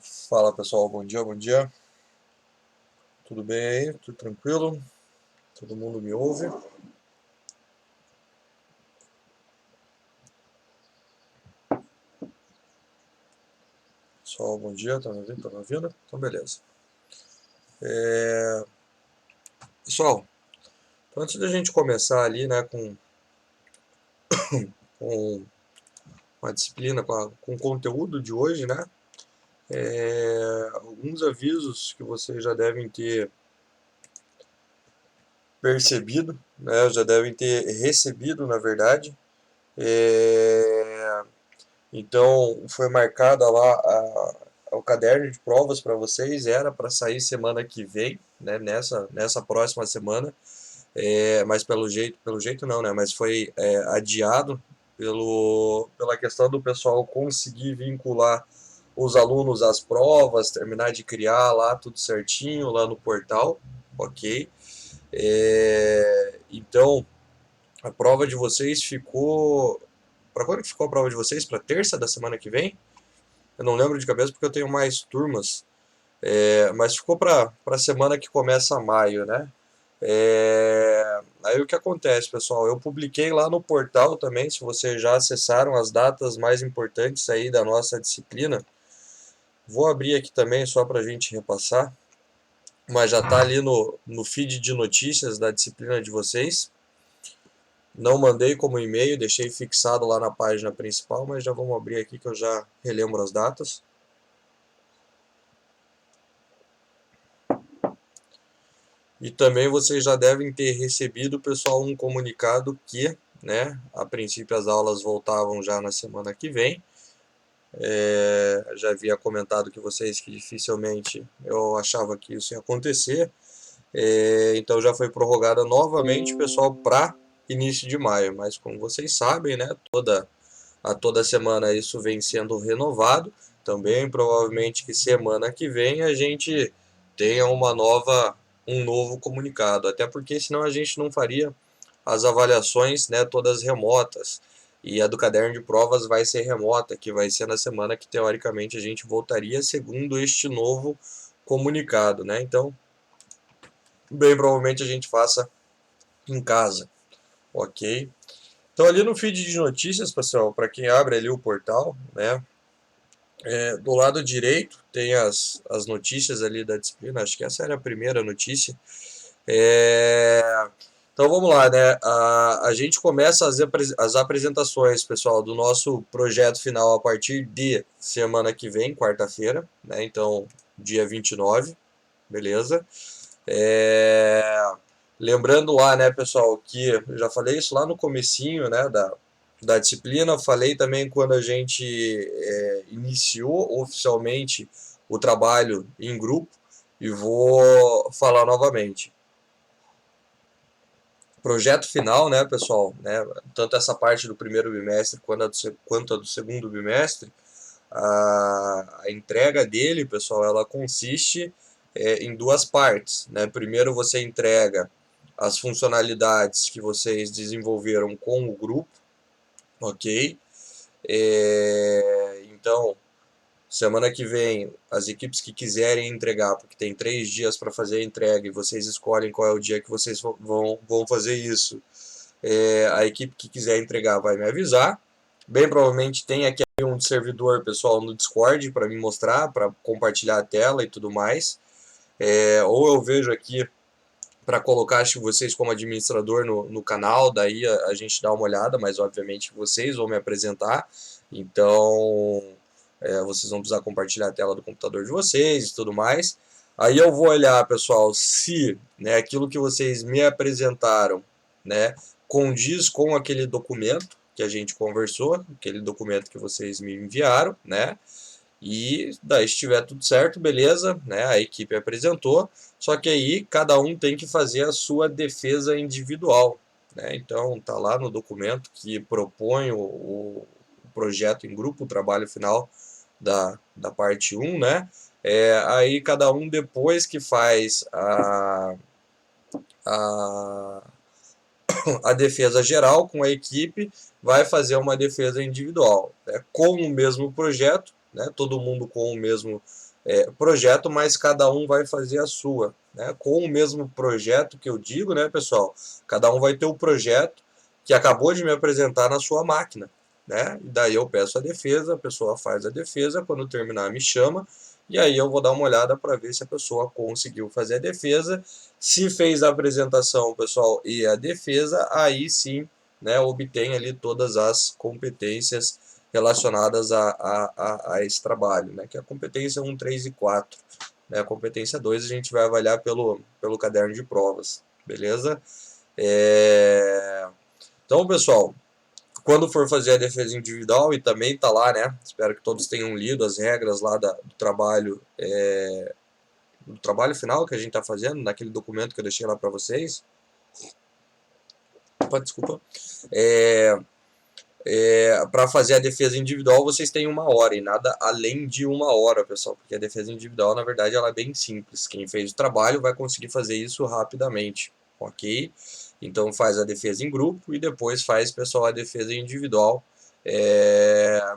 Fala pessoal, bom dia, bom dia. Tudo bem aí? Tudo tranquilo? Todo mundo me ouve? Pessoal, bom dia, tá me ouvindo? Tá me ouvindo? Então beleza. É... Pessoal, então antes da gente começar ali, né, com a disciplina, com o conteúdo de hoje, né, alguns avisos que vocês já devem ter percebido, né, já devem ter recebido, na verdade. É... Então, foi marcada lá o caderno de provas para vocês, era para sair semana que vem, né, nessa próxima semana, mas pelo jeito não, né, mas foi adiado pela questão do pessoal conseguir vincular os alunos às provas, terminar de criar lá tudo certinho lá no portal, ok? Então, a prova de vocês ficou. Para quando que ficou a prova de vocês? Para terça da semana que vem? Eu não lembro de cabeça porque eu tenho mais turmas. Mas ficou para a semana que começa maio, né? Aí o que acontece, pessoal? Eu publiquei lá no portal também, se vocês já acessaram as datas mais importantes aí da nossa disciplina. Vou abrir aqui também só para a gente repassar, mas já está ali no feed de notícias da disciplina de vocês. Não mandei como e-mail, deixei fixado lá na página principal, mas já vamos abrir aqui que eu já relembro as datas. E também vocês já devem ter recebido, pessoal, um comunicado que, né, a princípio as aulas voltavam já na semana que vem. Já havia comentado que vocês que dificilmente eu achava que isso ia acontecer. Então já foi prorrogada novamente, pessoal, para início de maio. Mas como vocês sabem, né, a toda semana isso vem sendo renovado. Também provavelmente que semana que vem a gente tenha um novo comunicado, até porque senão a gente não faria as avaliações, né, todas remotas. E a do caderno de provas vai ser remota, que vai ser na semana que teoricamente a gente voltaria segundo este novo comunicado, né? Então, bem provavelmente a gente faça em casa, ok? Então ali no feed de notícias, pessoal, para quem abre ali o portal, né, do lado direito tem as notícias ali da disciplina, acho que essa era a primeira notícia. É, então vamos lá, né? A gente começa as apresentações, pessoal, do nosso projeto final a partir de semana que vem, quarta-feira, né? Então, dia 29, beleza? Lembrando lá, né, pessoal, que eu já falei isso lá no comecinho, né, da disciplina, falei também quando a gente iniciou oficialmente o trabalho em grupo e vou falar novamente. Projeto final, né, pessoal, né, tanto essa parte do primeiro bimestre quanto a do segundo bimestre, a entrega dele, pessoal, ela consiste em duas partes, né? Primeiro você entrega as funcionalidades que vocês desenvolveram com o grupo, ok? Então, semana que vem, as equipes que quiserem entregar, porque tem 3 dias para fazer a entrega e vocês escolhem qual é o dia que vocês vão fazer isso. A equipe que quiser entregar vai me avisar. Bem provavelmente tem aqui um servidor pessoal no Discord para me mostrar, para compartilhar a tela e tudo mais. Ou eu vejo aqui para colocar acho, vocês como administrador no canal, daí a gente dá uma olhada, mas obviamente vocês vão me apresentar, então vocês vão precisar compartilhar a tela do computador de vocês e tudo mais. Aí eu vou olhar, pessoal, se né, aquilo que vocês me apresentaram né, condiz com aquele documento que a gente conversou, aquele documento que vocês me enviaram, né? E daí, se estiver tudo certo, beleza, né? A equipe apresentou, só que aí cada um tem que fazer a sua defesa individual, né? Então, tá lá no documento que propõe o projeto em grupo, o trabalho final da parte um, né? Aí cada um depois que faz a, a defesa geral com a equipe, vai fazer uma defesa individual, né? Com o mesmo projeto, né? Todo mundo com o mesmo projeto, mas cada um vai fazer a sua, né? Com o mesmo projeto que eu digo, né, pessoal? Cada um vai ter o projeto que acabou de me apresentar na sua máquina, né? E daí eu peço a defesa, a pessoa faz a defesa, quando terminar me chama, e aí eu vou dar uma olhada para ver se a pessoa conseguiu fazer a defesa. Se fez a apresentação, pessoal, e a defesa, aí sim, né, obtém ali todas as competências relacionadas a esse trabalho, né, que é a competência 1, 3 e 4. Né, a competência 2 a gente vai avaliar pelo caderno de provas, beleza? Então, pessoal, quando for fazer a defesa individual, e também está lá, né? Espero que todos tenham lido as regras lá do trabalho final que a gente está fazendo, naquele documento que eu deixei lá para vocês. Opa, desculpa. Para fazer a defesa individual, vocês têm 1 hora e nada além de 1 hora, pessoal, porque a defesa individual, na verdade, ela é bem simples. Quem fez o trabalho vai conseguir fazer isso rapidamente, ok? Então faz a defesa em grupo e depois faz, pessoal, a defesa individual,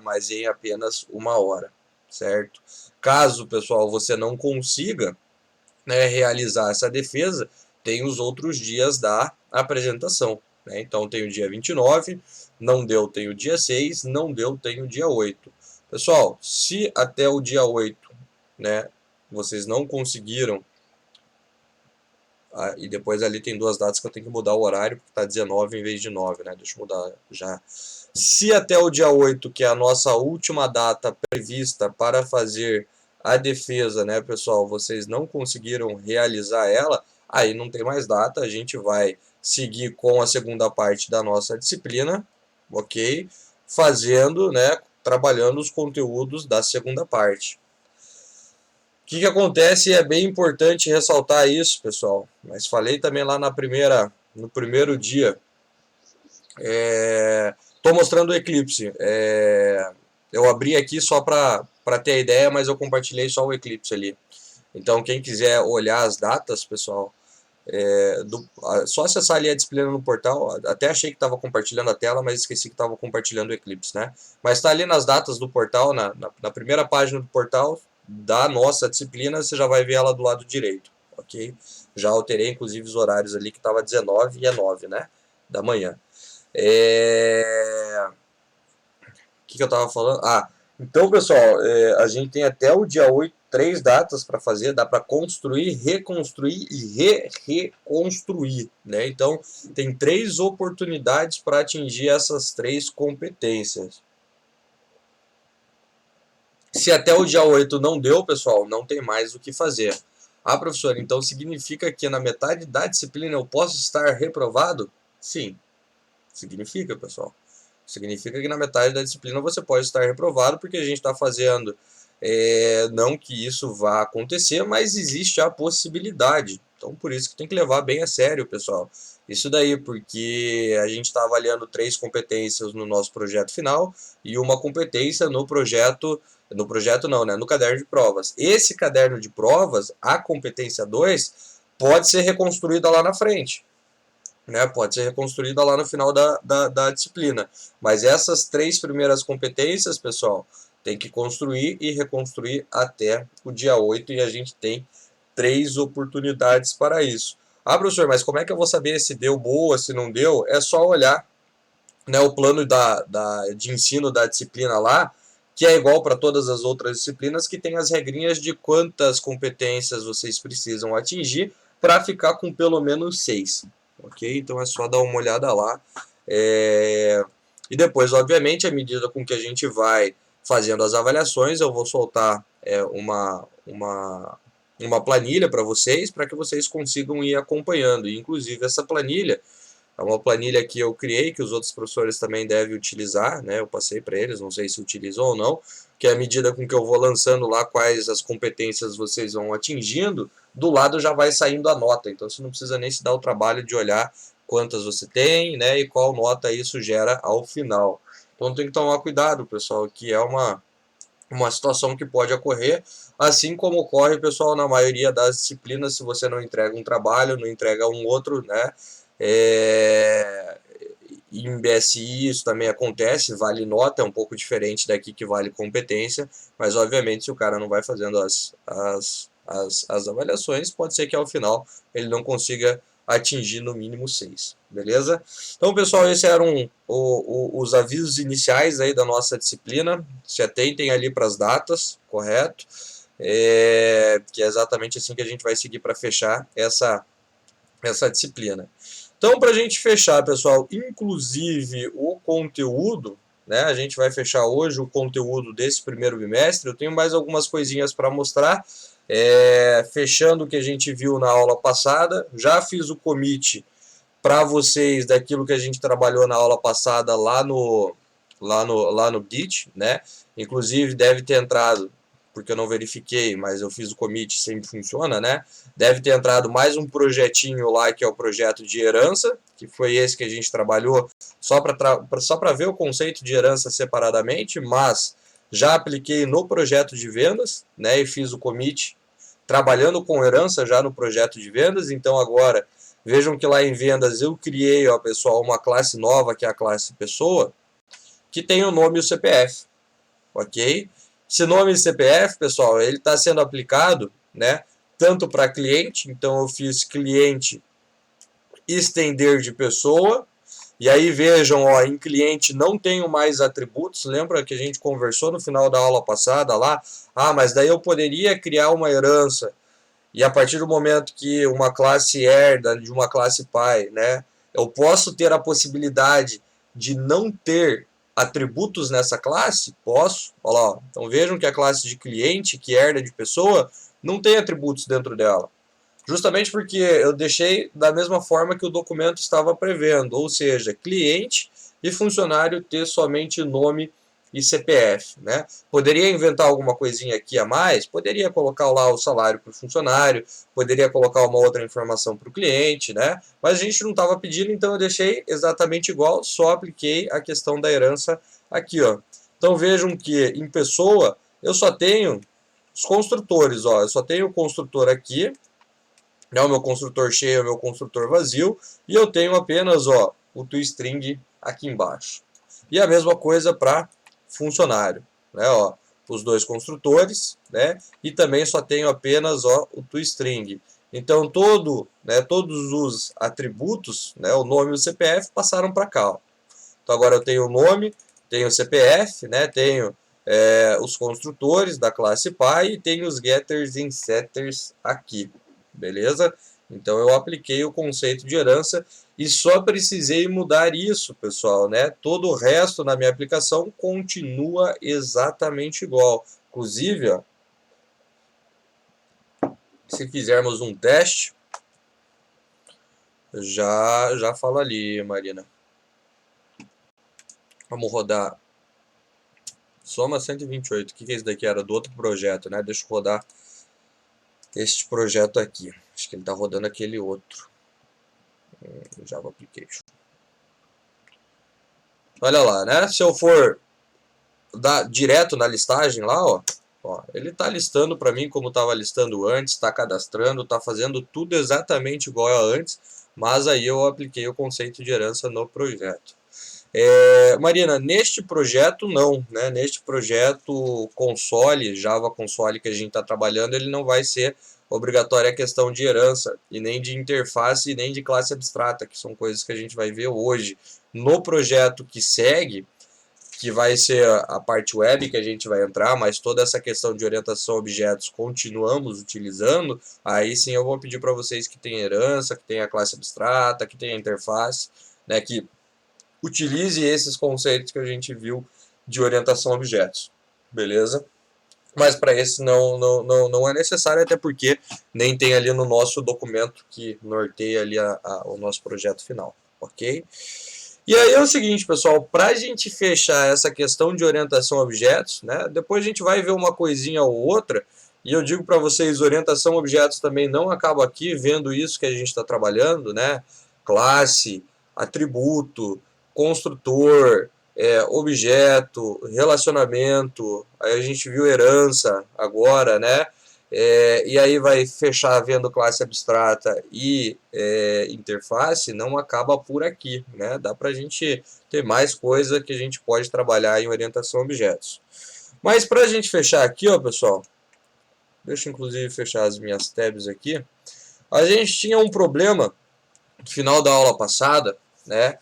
mas em apenas 1 hora, certo? Caso, pessoal, você não consiga, né, realizar essa defesa, tem os outros dias da apresentação, né? Então tem o dia 29, não deu, tem o dia 6, não deu, tem o dia 8. Pessoal, se até o dia 8, né, vocês não conseguiram, e depois ali tem 2 datas que eu tenho que mudar o horário, porque está 19 em vez de 9, né? Deixa eu mudar já. Se até o dia 8, que é a nossa última data prevista para fazer a defesa, né, pessoal, vocês não conseguiram realizar ela, aí não tem mais data, a gente vai seguir com a segunda parte da nossa disciplina, ok? Fazendo, né, trabalhando os conteúdos da segunda parte. O que acontece, e é bem importante ressaltar isso, pessoal, mas falei também lá no primeiro dia, estou mostrando o eclipse, eu abri aqui só para ter a ideia, mas eu compartilhei só o eclipse ali, então quem quiser olhar as datas, pessoal, só acessar ali a disciplina no portal, até achei que estava compartilhando a tela, mas esqueci que estava compartilhando o eclipse, né? Mas está ali nas datas do portal, na primeira página do portal da nossa disciplina, você já vai ver ela do lado direito, ok? Já alterei, inclusive, os horários ali, que estava 19 e 9, né? Da manhã. O que eu estava falando? Então, pessoal, a gente tem até o dia 8, 3 datas para fazer, dá para construir, reconstruir e reconstruir, né? Então, tem 3 oportunidades para atingir essas 3 competências. Se até o dia 8 não deu, pessoal, não tem mais o que fazer. Professor, então significa que na metade da disciplina eu posso estar reprovado? Sim, significa, pessoal. Significa que na metade da disciplina você pode estar reprovado, porque a gente está fazendo, não que isso vá acontecer, mas existe a possibilidade. Então, por isso que tem que levar bem a sério, pessoal. Isso daí, porque a gente está avaliando 3 competências no nosso projeto final e uma competência no projeto não, né? No caderno de provas. Esse caderno de provas, a competência 2, pode ser reconstruída lá na frente. Né, pode ser reconstruída lá no final da disciplina. Mas essas 3 primeiras competências, pessoal, tem que construir e reconstruir até o dia 8 e a gente tem 3 oportunidades para isso. Professor, mas como é que eu vou saber se deu boa, se não deu? É só olhar, né, o plano de ensino da disciplina lá, que é igual para todas as outras disciplinas, que tem as regrinhas de quantas competências vocês precisam atingir para ficar com pelo menos 6. Ok? Então é só dar uma olhada lá. E depois, obviamente, à medida com que a gente vai fazendo as avaliações, eu vou soltar uma planilha para vocês que vocês consigam ir acompanhando. E, inclusive, essa planilha é uma planilha que eu criei, que os outros professores também devem utilizar, né? Eu passei para eles, não sei se utilizam ou não, que é à medida com que eu vou lançando lá quais as competências vocês vão atingindo, do lado já vai saindo a nota. Então você não precisa nem se dar o trabalho de olhar quantas você tem, né? E qual nota isso gera ao final. Então tem que tomar cuidado, pessoal, que é uma situação que pode ocorrer, assim como ocorre, pessoal, na maioria das disciplinas, se você não entrega um trabalho, não entrega um outro, né? em BSI isso também acontece, vale nota, é um pouco diferente daqui que vale competência, mas obviamente se o cara não vai fazendo as avaliações, pode ser que ao final ele não consiga atingir no mínimo 6, beleza? Então, pessoal, esses eram os avisos iniciais aí da nossa disciplina. Se atentem ali para as datas, correto? Que é exatamente assim que a gente vai seguir para fechar essa disciplina. Então, para a gente fechar, pessoal, inclusive o conteúdo, né? A gente vai fechar hoje o conteúdo desse primeiro bimestre. Eu tenho mais algumas coisinhas para mostrar. Fechando o que a gente viu na aula passada, já fiz o commit para vocês daquilo que a gente trabalhou na aula passada lá no Git, né? Inclusive deve ter entrado, porque eu não verifiquei, mas eu fiz o commit, sempre funciona, né? Deve ter entrado mais um projetinho lá, que é o projeto de herança, que foi esse que a gente trabalhou só para ver o conceito de herança separadamente, mas já apliquei no projeto de vendas, né? E fiz o commit trabalhando com herança já no projeto de vendas. Então agora vejam que lá em vendas eu criei, ó, pessoal, uma classe nova, que é a classe pessoa, que tem o nome e o CPF, ok? Esse nome e CPF, pessoal, ele está sendo aplicado, né, tanto para cliente, então eu fiz cliente estender de pessoa, e aí vejam, ó, em cliente não tenho mais atributos, lembra que a gente conversou no final da aula passada lá? Ah, mas daí eu poderia criar uma herança, e a partir do momento que uma classe herda de uma classe pai, né, eu posso ter a possibilidade de não ter atributos nessa classe? Posso. Olha lá. Então vejam que a classe de cliente, que herda de pessoa, não tem atributos dentro dela. Justamente porque eu deixei da mesma forma que o documento estava prevendo, ou seja, cliente e funcionário ter somente nome e CPF, né? Poderia inventar alguma coisinha aqui a mais, poderia colocar lá o salário para o funcionário, poderia colocar uma outra informação para o cliente, né? Mas a gente não estava pedindo, então eu deixei exatamente igual, só apliquei a questão da herança aqui, ó. Então vejam que em pessoa eu só tenho os construtores, ó, eu só tenho o construtor aqui, né, o meu construtor cheio, o meu construtor vazio, e eu tenho apenas, ó, o toString aqui embaixo. E a mesma coisa para funcionário, né, ó, os dois construtores, né, e também só tenho apenas, ó, o toString. Então todos os atributos, né, o nome e o CPF passaram para cá, ó. Então agora eu tenho o nome, tenho o CPF, né, tenho os construtores da classe pai e tenho os getters e setters aqui. Beleza? Então eu apliquei o conceito de herança e só precisei mudar isso, pessoal, né? Todo o resto na minha aplicação continua exatamente igual. Inclusive, ó, se fizermos um teste, já falo ali, Marina. Vamos rodar soma 128. O que é isso daqui? Era do outro projeto, né? Deixa eu rodar este projeto aqui. Acho que ele está rodando aquele outro. Java Application. Olha lá, né? Se eu for direto na listagem lá, ó, ele está listando para mim como estava listando antes, está cadastrando, está fazendo tudo exatamente igual a antes, mas aí eu apliquei o conceito de herança no projeto. Marina, neste projeto não, né? Neste projeto console, Java Console que a gente está trabalhando, ele não vai ser obrigatória a questão de herança, e nem de interface, e nem de classe abstrata, que são coisas que a gente vai ver hoje. No projeto que segue, que vai ser a parte web que a gente vai entrar, mas toda essa questão de orientação a objetos continuamos utilizando, aí sim eu vou pedir para vocês que tem herança, que tem a classe abstrata, que tem a interface, né, que utilize esses conceitos que a gente viu de orientação a objetos, beleza? Mas para esse não é necessário, até porque nem tem ali no nosso documento que norteia ali o nosso projeto final, ok? E aí é o seguinte, pessoal, para a gente fechar essa questão de orientação a objetos, né, depois a gente vai ver uma coisinha ou outra, e eu digo para vocês, orientação a objetos também não acaba aqui vendo isso que a gente está trabalhando, né? Classe, atributo, construtor, objeto, relacionamento, aí a gente viu herança agora, né? e aí vai fechar vendo classe abstrata e interface, não acaba por aqui, né? Dá para a gente ter mais coisa que a gente pode trabalhar em orientação a objetos. Mas para a gente fechar aqui, ó, pessoal, deixa eu inclusive fechar as minhas tabs aqui. A gente tinha um problema no final da aula passada, né?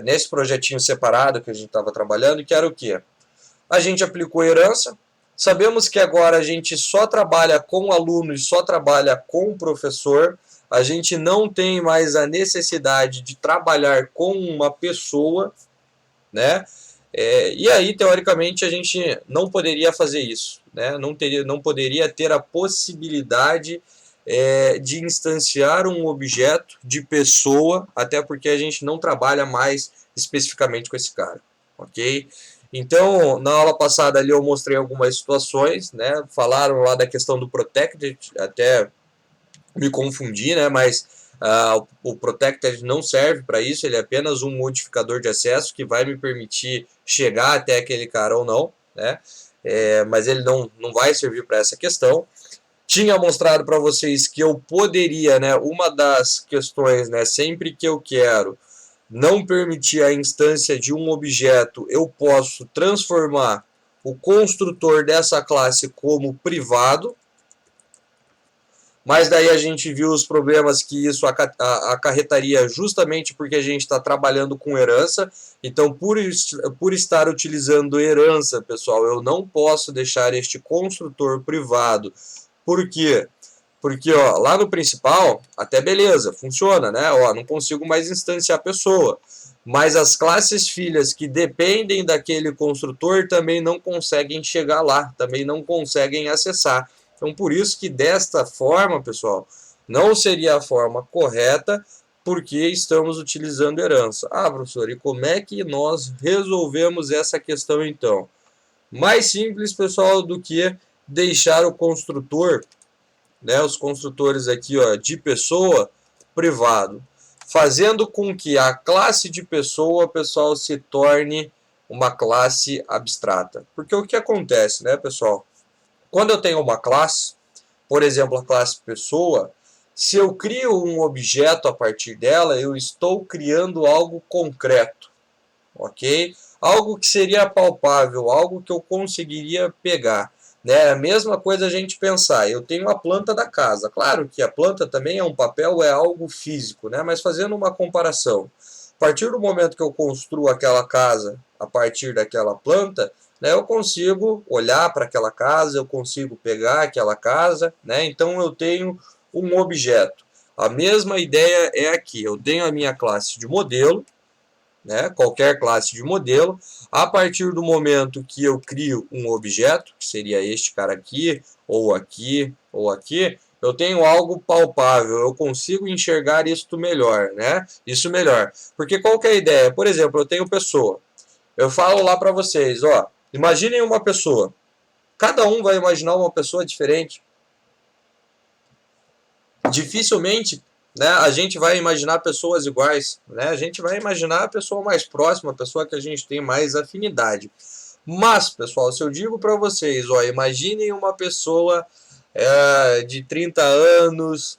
Nesse projetinho separado que a gente estava trabalhando, que era o quê? A gente aplicou herança. Sabemos que agora a gente só trabalha com o aluno e só trabalha com o professor. A gente não tem mais a necessidade de trabalhar com uma pessoa, né? E aí, teoricamente, a gente não poderia fazer isso, né? Não poderia ter a possibilidade de instanciar um objeto de pessoa, até porque a gente não trabalha mais especificamente com esse cara, ok? Então, na aula passada ali eu mostrei algumas situações, né? Falaram lá da questão do protected, até me confundi, né? Mas o protected não serve para isso, ele é apenas um modificador de acesso que vai me permitir chegar até aquele cara ou não, né? Mas ele não vai servir para essa questão. Tinha mostrado para vocês que eu poderia, né? Uma das questões, né? Sempre que eu quero não permitir a instância de um objeto, eu posso transformar o construtor dessa classe como privado, mas daí a gente viu os problemas que isso acarretaria justamente porque a gente está trabalhando com herança. Então, por estar utilizando herança, pessoal, eu não posso deixar este construtor privado. Por quê? Porque ó, lá no principal, até beleza, funciona, né? Ó, não consigo mais instanciar a pessoa. Mas as classes filhas que dependem daquele construtor também não conseguem chegar lá, também não conseguem acessar. Então, por isso que desta forma, pessoal, não seria a forma correta, porque estamos utilizando herança. Ah, professor, e como é que nós resolvemos essa questão então? Mais simples, pessoal, do que deixar o construtor, né, os construtores aqui, ó, de pessoa privado, fazendo com que a classe de pessoa, pessoal, se torne uma classe abstrata. Porque o que acontece, né, pessoal? Quando eu tenho uma classe, por exemplo, a classe pessoa, se eu crio um objeto a partir dela, eu estou criando algo concreto, ok? Algo que seria palpável, algo que eu conseguiria pegar. Né? A mesma coisa a gente pensar, eu tenho a planta da casa. Claro que a planta também é um papel, é algo físico, né? Mas fazendo uma comparação, a partir do momento que eu construo aquela casa a partir daquela planta, né, eu consigo olhar para aquela casa, eu consigo pegar aquela casa, né? Então eu tenho um objeto. A mesma ideia é aqui, eu tenho a minha classe de modelo, né, qualquer classe de modelo, a partir do momento que eu crio um objeto, que seria este cara aqui, ou aqui, ou aqui, eu tenho algo palpável, eu consigo enxergar isto melhor, né? Isso melhor. Porque qual que é a ideia? Por exemplo, eu tenho pessoa. Eu falo lá para vocês, ó, imaginem uma pessoa. Cada um vai imaginar uma pessoa diferente. Dificilmente, né, a gente vai imaginar pessoas iguais, né? A gente vai imaginar a pessoa mais próxima, a pessoa que a gente tem mais afinidade. Mas, pessoal, se eu digo para vocês, ó, imaginem uma pessoa de 30 anos,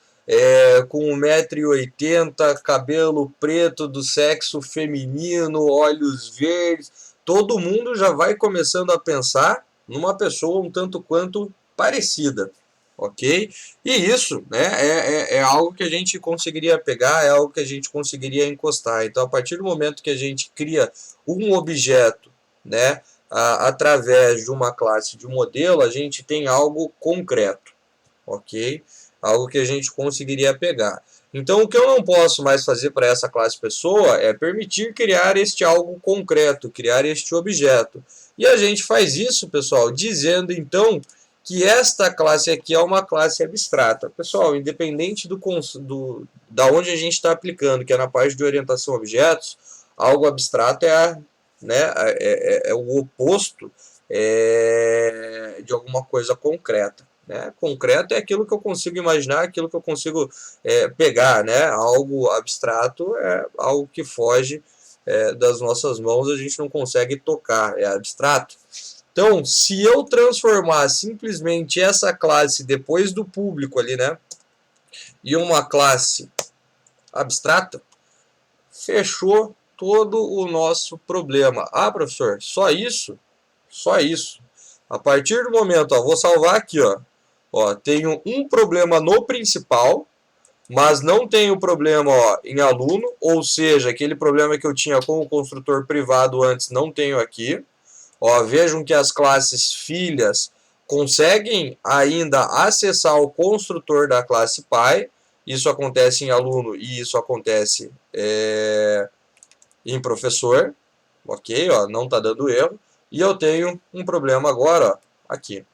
com 1,80 m, cabelo preto do sexo feminino, olhos verdes, todo mundo já vai começando a pensar numa pessoa um tanto quanto parecida. Ok? E isso, né, é algo que a gente conseguiria pegar, é algo que a gente conseguiria encostar. Então, a partir do momento que a gente cria um objeto, né, através de uma classe de modelo, a gente tem algo concreto, ok? Algo que a gente conseguiria pegar. Então, o que eu não posso mais fazer para essa classe pessoa é permitir criar este algo concreto, criar este objeto. E a gente faz isso, pessoal, dizendo então que esta classe aqui é uma classe abstrata. Pessoal, independente da onde a gente está aplicando, que é na parte de orientação a objetos, algo abstrato é o oposto de alguma coisa concreta. Né? Concreto é aquilo que eu consigo imaginar, aquilo que eu consigo pegar. Né? Algo abstrato é algo que foge das nossas mãos, a gente não consegue tocar, é abstrato. Então, se eu transformar simplesmente essa classe depois do público ali, né, em uma classe abstrata, fechou todo o nosso problema. Ah, professor, só isso? Só isso. A partir do momento, ó, vou salvar aqui, ó, tenho um problema no principal, mas não tenho problema, ó, em aluno, ou seja, aquele problema que eu tinha com o construtor privado antes, não tenho aqui. Ó, vejam que as classes filhas conseguem ainda acessar o construtor da classe pai. Isso acontece em aluno e isso acontece em professor. Ok, ó, não está dando erro. E eu tenho um problema agora, ó, aqui.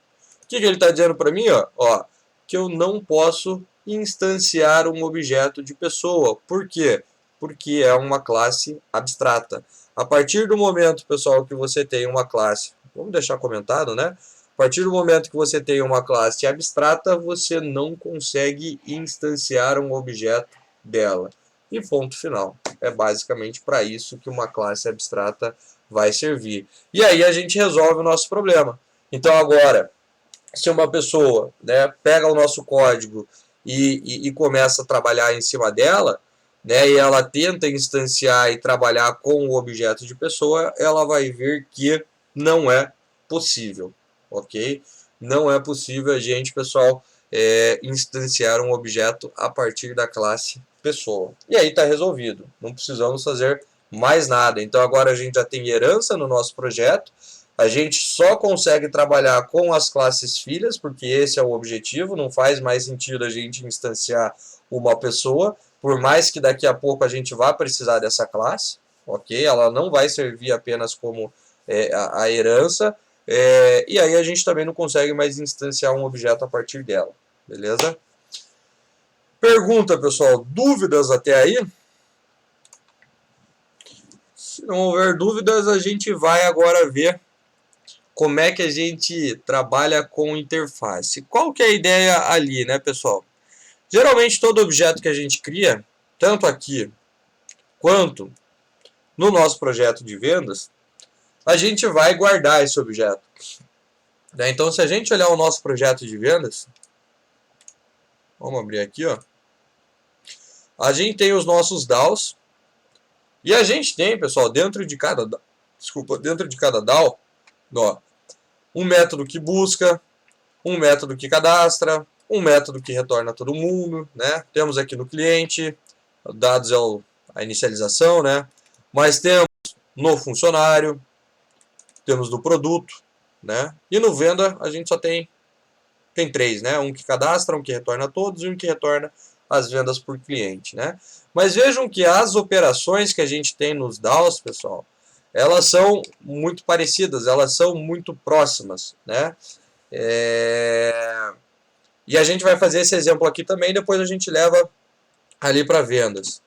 O que ele está dizendo para mim? Ó, que eu não posso instanciar um objeto de pessoa. Por quê? Porque é uma classe abstrata. A partir do momento, pessoal, que você tem uma classe, vamos deixar comentado, né? A partir do momento que você tem uma classe abstrata, você não consegue instanciar um objeto dela. E ponto final. É basicamente para isso que uma classe abstrata vai servir. E aí a gente resolve o nosso problema. Então agora, se uma pessoa, né, pega o nosso código e começa a trabalhar em cima dela, né, e ela tenta instanciar e trabalhar com o objeto de pessoa, ela vai ver que não é possível, ok? Não é possível a gente, pessoal, instanciar um objeto a partir da classe pessoa. E aí está resolvido, não precisamos fazer mais nada. Então agora a gente já tem herança no nosso projeto, a gente só consegue trabalhar com as classes filhas, porque esse é o objetivo, não faz mais sentido a gente instanciar uma pessoa, por mais que daqui a pouco a gente vá precisar dessa classe, ok? Ela não vai servir apenas como a herança, e aí a gente também não consegue mais instanciar um objeto a partir dela, beleza? Pergunta, pessoal, dúvidas até aí? Se não houver dúvidas, a gente vai agora ver como é que a gente trabalha com interface. Qual que é a ideia ali, né, pessoal? Geralmente todo objeto que a gente cria, tanto aqui quanto no nosso projeto de vendas, a gente vai guardar esse objeto. Então, se a gente olhar o nosso projeto de vendas, vamos abrir aqui, ó. A gente tem os nossos DAOs e a gente tem, pessoal, dentro de cada DAO, ó, um método que busca, um método que cadastra, um método que retorna todo mundo, né? Temos aqui no cliente, dados é a inicialização, né? Mas temos no funcionário, temos no produto, né? E no venda a gente só tem três, né? Um que cadastra, um que retorna todos e um que retorna as vendas por cliente, né? Mas vejam que as operações que a gente tem nos DAOs, pessoal, elas são muito parecidas, elas são muito próximas, né? E a gente vai fazer esse exemplo aqui também, depois a gente leva ali para vendas.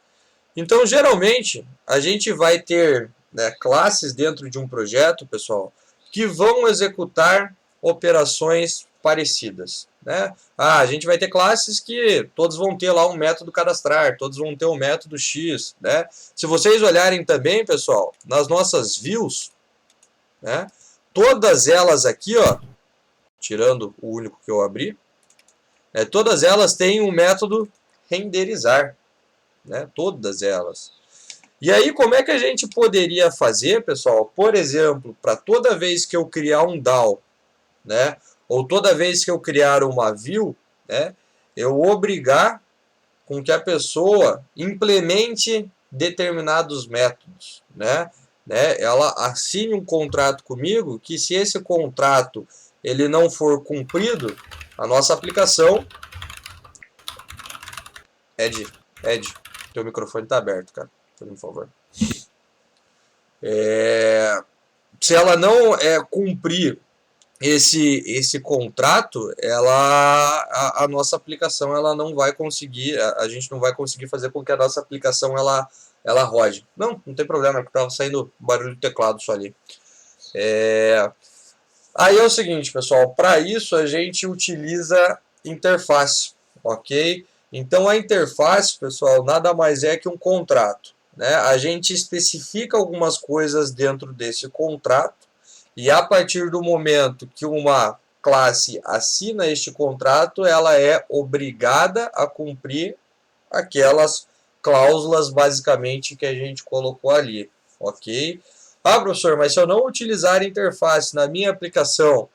Então, geralmente, a gente vai ter, né, classes dentro de um projeto, pessoal, que vão executar operações parecidas, né? A gente vai ter classes que todos vão ter lá um método cadastrar, todos vão ter um método X, né? Se vocês olharem também, pessoal, nas nossas views, né, todas elas aqui, ó, tirando o único que eu abri, todas elas têm um método renderizar, né? Todas elas. E aí, como é que a gente poderia fazer, pessoal? Por exemplo, para toda vez que eu criar um DAO, né? Ou toda vez que eu criar uma view, né? Eu obrigar com que a pessoa implemente determinados métodos, né? Ela assine um contrato comigo, que se esse contrato ele não for cumprido, a nossa aplicação... Ed, teu microfone está aberto, cara, por favor. Se ela não cumprir esse contrato, a nossa aplicação ela não vai conseguir, a gente não vai conseguir fazer com que a nossa aplicação ela rode. Não tem problema, porque estava saindo barulho do teclado só ali. Aí é o seguinte, pessoal, para isso a gente utiliza interface, ok? Então a interface, pessoal, nada mais é que um contrato, né? A gente especifica algumas coisas dentro desse contrato E a partir do momento que uma classe assina este contrato, ela é obrigada a cumprir aquelas cláusulas basicamente que a gente colocou ali, ok? Ah, professor, mas se eu não utilizar a interface na minha aplicação,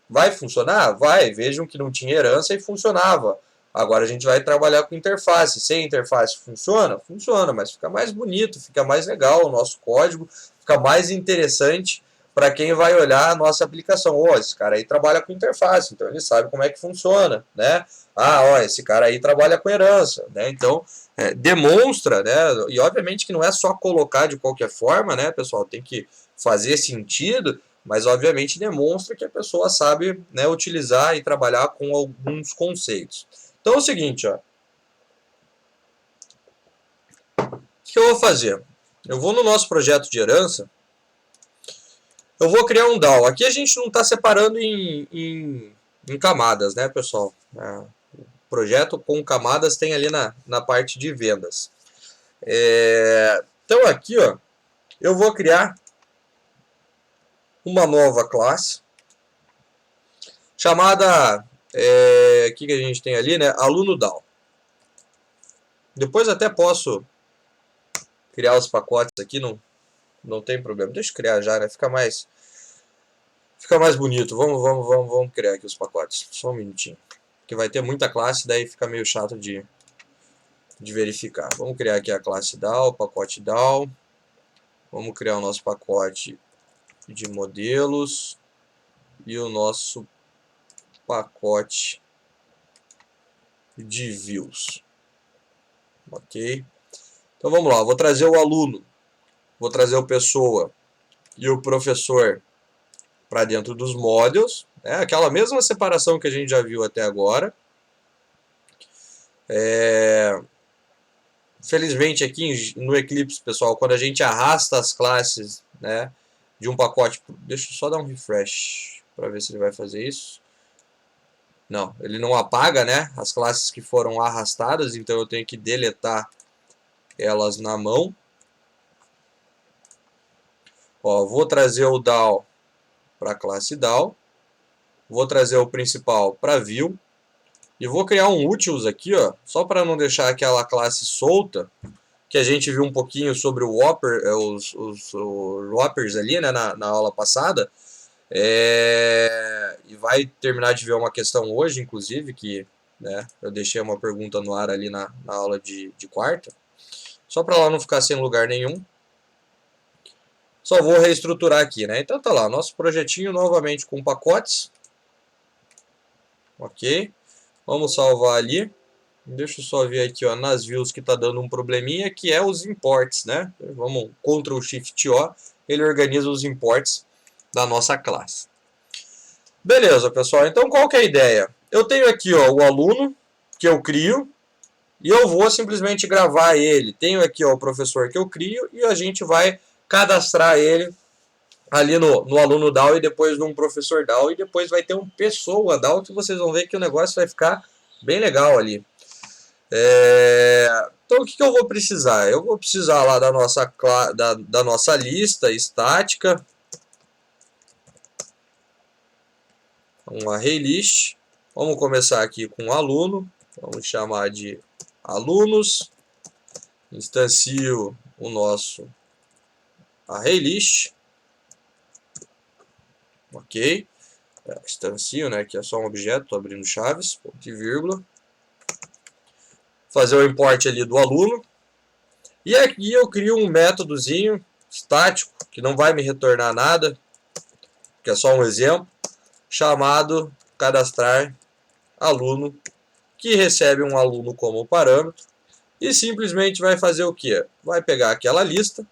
vai funcionar? Vai. Vejam que não tinha herança e funcionava. Agora a gente vai trabalhar com interface. Sem interface funciona? Funciona, mas fica mais bonito, fica mais legal o nosso código, fica mais interessante para quem vai olhar a nossa aplicação. Oh, esse cara aí trabalha com interface, então ele sabe como é que funciona, né? Ah, ó, esse cara aí trabalha com herança, né? Então, demonstra, né? E obviamente que não é só colocar de qualquer forma, né, pessoal? Tem que fazer sentido, mas obviamente demonstra que a pessoa sabe, né, utilizar e trabalhar com alguns conceitos. Então é o seguinte, ó. O que eu vou fazer? Eu vou no nosso projeto de herança, eu vou criar um DAO. Aqui a gente não está separando em camadas, né, pessoal? O projeto com camadas tem ali na parte de vendas. Então aqui, ó, eu vou criar uma nova classe chamada, o que a gente tem ali, né? Aluno DAO. Depois até posso criar os pacotes aqui, não tem problema. Deixa eu criar já, né? Fica mais bonito. Vamos criar aqui os pacotes. Só um minutinho. Porque vai ter muita classe, daí fica meio chato de verificar. Vamos criar aqui a classe DAO, pacote DAO. Vamos criar o nosso pacote de modelos e o nosso pacote de views. Ok? Então vamos lá, vou trazer o aluno, vou trazer o pessoa e o professor para dentro dos modules, né? Aquela mesma separação que a gente já viu até agora. Felizmente aqui no Eclipse, pessoal, quando a gente arrasta as classes, né, de um pacote, deixa eu só dar um refresh para ver se ele vai fazer isso. Não, ele não apaga, né, as classes que foram arrastadas, então eu tenho que deletar elas na mão. Ó, vou trazer o DAO para a classe DAO, vou trazer o principal para view, e vou criar um utils aqui, ó, só para não deixar aquela classe solta, que a gente viu um pouquinho sobre o Whopper, os Whoppers ali, né, na aula passada, e vai terminar de ver uma questão hoje, inclusive, que, né, eu deixei uma pergunta no ar ali na aula de quarta, só para ela não ficar sem lugar nenhum. Só vou reestruturar aqui, né? Então tá lá, nosso projetinho novamente com pacotes. Ok. Vamos salvar ali. Deixa eu só ver aqui, ó, nas views que tá dando um probleminha, que é os imports, né? Vamos Ctrl Shift O, ele organiza os imports da nossa classe. Beleza, pessoal. Então qual que é a ideia? Eu tenho aqui, ó, o aluno que eu crio e eu vou simplesmente gravar ele. Tenho aqui, ó, o professor que eu crio e a gente vai cadastrar ele ali no aluno DAO e depois num professor DAO e depois vai ter um pessoa DAO que vocês vão ver que o negócio vai ficar bem legal ali. Então o que eu vou precisar? Eu vou precisar lá da nossa lista estática, um array list. Vamos começar aqui com aluno, vamos chamar de alunos, instancio o nosso array list, ok, instancio, né, que é só um objeto, estou abrindo chaves, ponto e vírgula, fazer o import ali do aluno, e aqui eu crio um métodozinho estático, que não vai me retornar nada, que é só um exemplo, chamado cadastrar aluno, que recebe um aluno como parâmetro, e simplesmente vai fazer o que? Vai pegar aquela lista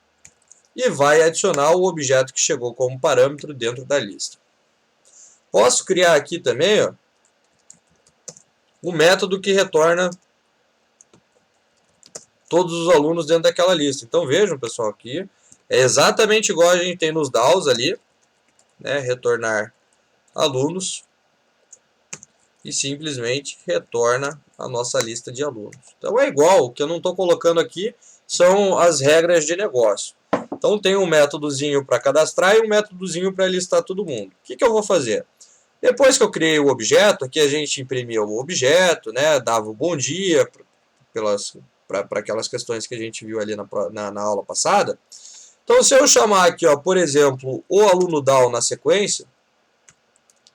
e vai adicionar o objeto que chegou como parâmetro dentro da lista. Posso criar aqui também, ó, um método que retorna todos os alunos dentro daquela lista. Então vejam, pessoal, aqui é exatamente igual a gente tem nos DAOs ali, né, retornar alunos, e simplesmente retorna a nossa lista de alunos. Então é igual, o que eu não estou colocando aqui são as regras de negócio. Então tem um métodozinho para cadastrar e um métodozinho para listar todo mundo. O que eu vou fazer? Depois que eu criei o objeto, aqui a gente imprimia o objeto, né, dava o bom dia para aquelas questões que a gente viu ali na aula passada. Então, se eu chamar aqui, ó, por exemplo, o aluno DAO na sequência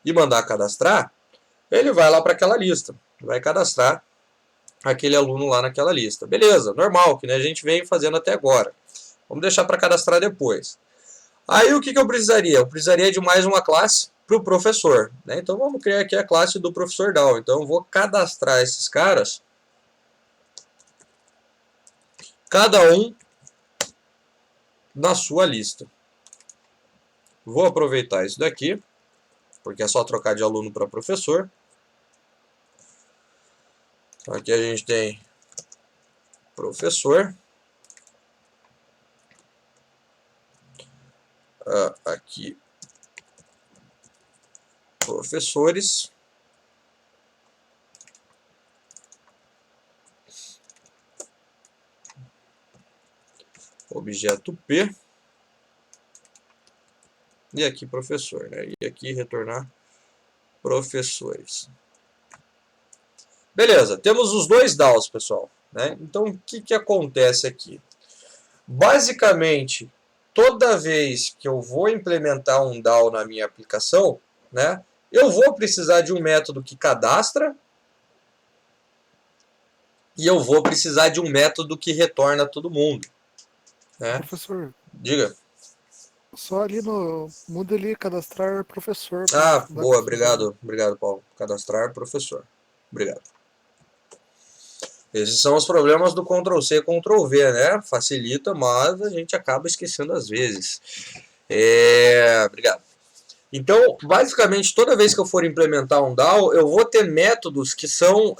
e mandar cadastrar, ele vai lá para aquela lista, vai cadastrar aquele aluno lá naquela lista. Beleza, normal, que né, a gente vem fazendo até agora. Vamos deixar para cadastrar depois. Aí o que eu precisaria? Eu precisaria de mais uma classe para o professor. Né? Então vamos criar aqui a classe do professor DAO. Então eu vou cadastrar esses caras, cada um na sua lista. Vou aproveitar isso daqui, porque é só trocar de aluno para professor. Aqui a gente tem professor. Aqui professores. Objeto P. E aqui professor, né? E aqui retornar professores. Beleza, temos os dois DAOs, pessoal. Né? Então, o que acontece aqui? Basicamente, toda vez que eu vou implementar um DAO na minha aplicação, né, eu vou precisar de um método que cadastra e eu vou precisar de um método que retorna todo mundo. Né? Professor, diga. Só ali muda ali cadastrar professor. Boa, obrigado, Paulo. Cadastrar professor. Obrigado. Esses são os problemas do Ctrl+C, Ctrl+V, né? Facilita, mas a gente acaba esquecendo às vezes. Obrigado. Então, basicamente, toda vez que eu for implementar um DAO, eu vou ter métodos que são...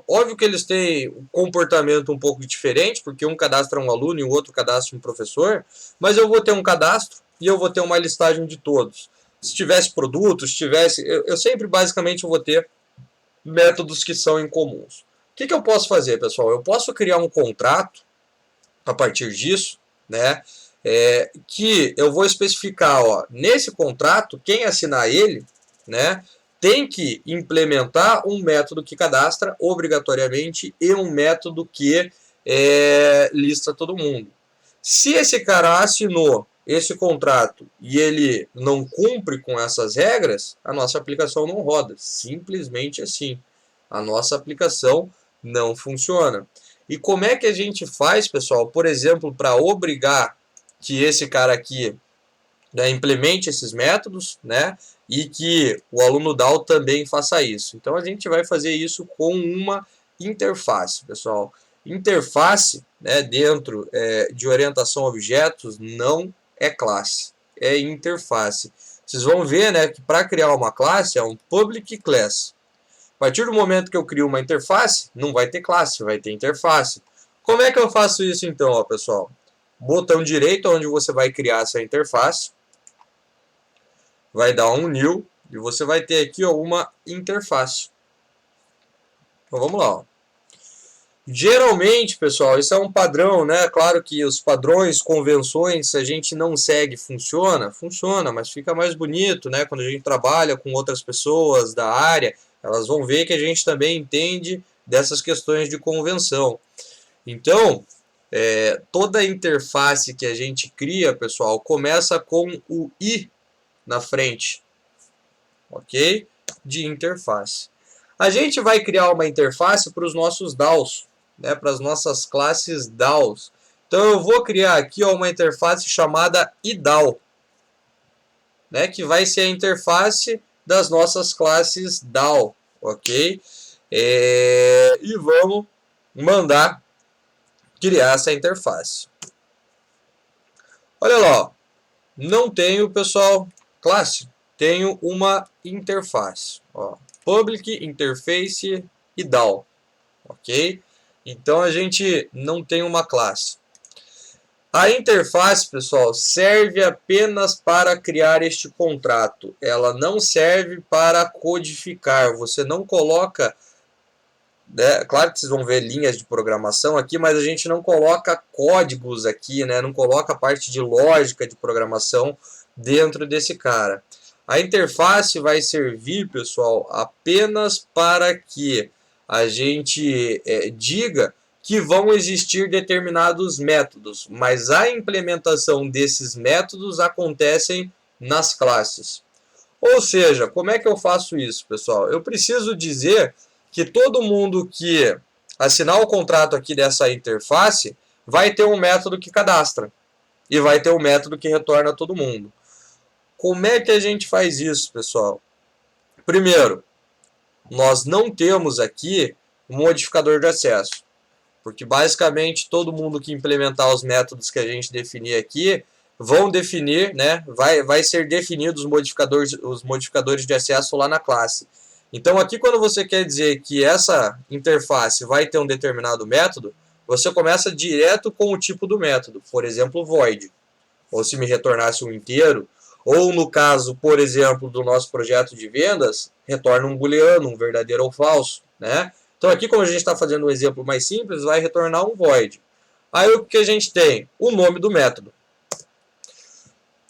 Óbvio que eles têm um comportamento um pouco diferente, porque um cadastra um aluno e o outro cadastra um professor, mas eu vou ter um cadastro e eu vou ter uma listagem de todos. Se tivesse produtos, eu sempre basicamente vou ter métodos que são incomuns. O que eu posso fazer, pessoal? Eu posso criar um contrato a partir disso, né? Que eu vou especificar, ó, nesse contrato, quem assinar ele, né, tem que implementar um método que cadastra obrigatoriamente e um método que lista todo mundo. Se esse cara assinou esse contrato e ele não cumpre com essas regras, a nossa aplicação não roda. Simplesmente assim. A nossa aplicação não funciona. E como é que a gente faz, pessoal, por exemplo, para obrigar que esse cara aqui, né, implemente esses métodos, né, e que o aluno DAO também faça isso? Então a gente vai fazer isso com uma interface, pessoal. Interface, né, dentro de orientação a objetos não é classe, é interface. Vocês vão ver, né, que para criar uma classe é um public class. A partir do momento que eu crio uma interface, não vai ter classe, vai ter interface. Como é que eu faço isso então, ó, pessoal? Botão direito, onde você vai criar essa interface, vai dar um new e você vai ter aqui, ó, uma interface. Então vamos lá, ó. Geralmente, pessoal, isso é um padrão, né? Claro que os padrões, convenções, se a gente não segue, funciona, mas fica mais bonito, né? Quando a gente trabalha com outras pessoas da área, elas vão ver que a gente também entende dessas questões de convenção. Então, toda interface que a gente cria, pessoal, começa com o I na frente, ok? De interface. A gente vai criar uma interface para os nossos DAOs, né, para as nossas classes DAOs. Então eu vou criar aqui, ó, uma interface chamada IDAO, né, que vai ser a interface das nossas classes DAO, ok? E vamos mandar criar essa interface. Olha lá, ó. Não tenho, pessoal, classe, tenho uma interface, ó, public interface e DAO, ok? Então a gente não tem uma classe. A interface, pessoal, serve apenas para criar este contrato. Ela não serve para codificar. Você não coloca né? Claro que vocês vão ver linhas de programação aqui, mas a gente não coloca códigos aqui, né? Não coloca a parte de lógica de programação dentro desse cara. A interface vai servir, pessoal, apenas para que a gente diga que vão existir determinados métodos, mas a implementação desses métodos acontecem nas classes. Ou seja, como é que eu faço isso, pessoal? Eu preciso dizer que todo mundo que assinar o contrato aqui dessa interface vai ter um método que cadastra e vai ter um método que retorna a todo mundo. Como é que a gente faz isso, pessoal? Primeiro, nós não temos aqui um modificador de acesso, porque basicamente todo mundo que implementar os métodos que a gente definir aqui vão definir, né, vai ser definidos os modificadores de acesso lá na classe. Então aqui quando você quer dizer que essa interface vai ter um determinado método, você começa direto com o tipo do método, por exemplo, void, ou se me retornasse um inteiro, ou no caso, por exemplo, do nosso projeto de vendas, retorna um booleano, um verdadeiro ou falso, né? Então aqui, como a gente está fazendo um exemplo mais simples, vai retornar um void. Aí o que a gente tem? O nome do método.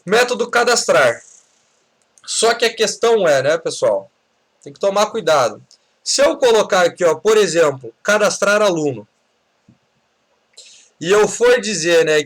Método cadastrar. Só que a questão é, né, pessoal? Tem que tomar cuidado. Se eu colocar aqui, ó, por exemplo, cadastrar aluno, e eu for dizer, né,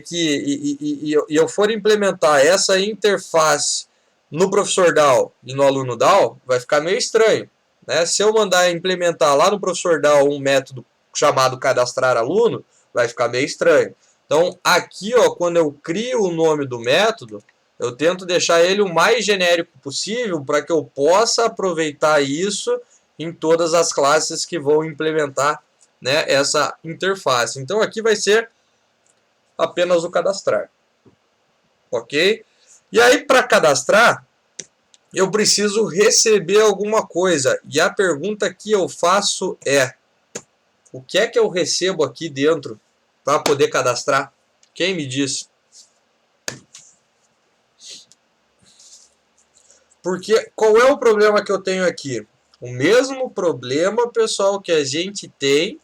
eu for implementar essa interface no professor DAO e no aluno DAO, vai ficar meio estranho, né? Se eu mandar implementar lá no professor DAO um método chamado cadastrar aluno, vai ficar meio estranho. Então, aqui, ó, quando eu crio o nome do método, eu tento deixar ele o mais genérico possível para que eu possa aproveitar isso em todas as classes que vão implementar, né, essa interface. Então, aqui vai ser apenas o cadastrar, ok? E aí, para cadastrar, eu preciso receber alguma coisa. E a pergunta que eu faço é: o que é que eu recebo aqui dentro para poder cadastrar? Quem me diz? Porque qual é o problema que eu tenho aqui? O mesmo problema, pessoal, que a gente tem,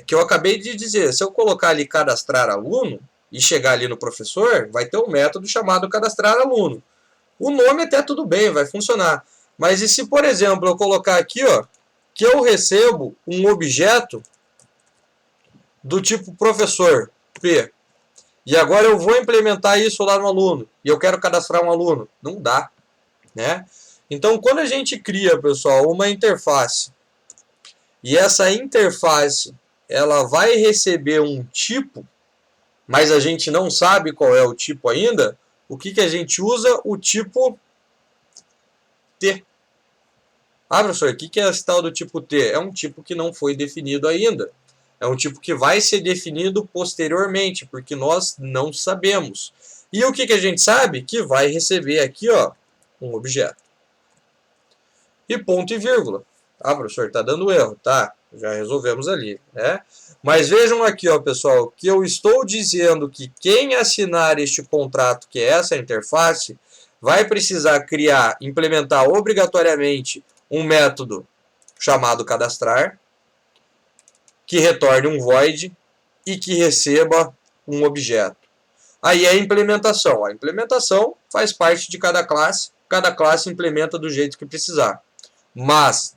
que eu acabei de dizer. Se eu colocar ali cadastrar aluno e chegar ali no professor, vai ter um método chamado cadastrar aluno. O nome até tudo bem, vai funcionar. Mas e se, por exemplo, eu colocar aqui, ó, que eu recebo um objeto do tipo professor P, e agora eu vou implementar isso lá no aluno, e eu quero cadastrar um aluno? Não dá, né? Então, quando a gente cria, pessoal, uma interface, e essa interface ela vai receber um tipo, mas a gente não sabe qual é o tipo ainda, o que a gente usa? O tipo T. Ah, professor, o que é esse tal do tipo T? É um tipo que não foi definido ainda. É um tipo que vai ser definido posteriormente, porque nós não sabemos. E o que a gente sabe? Que vai receber aqui, ó, um objeto. E ponto e vírgula. Ah, professor, está dando erro. Tá, já resolvemos ali, né? Mas vejam aqui, ó, pessoal, que eu estou dizendo que quem assinar este contrato, que é essa interface, vai precisar criar, implementar obrigatoriamente um método chamado cadastrar, que retorne um void e que receba um objeto. Aí é a implementação. A implementação faz parte de cada classe implementa do jeito que precisar. Mas,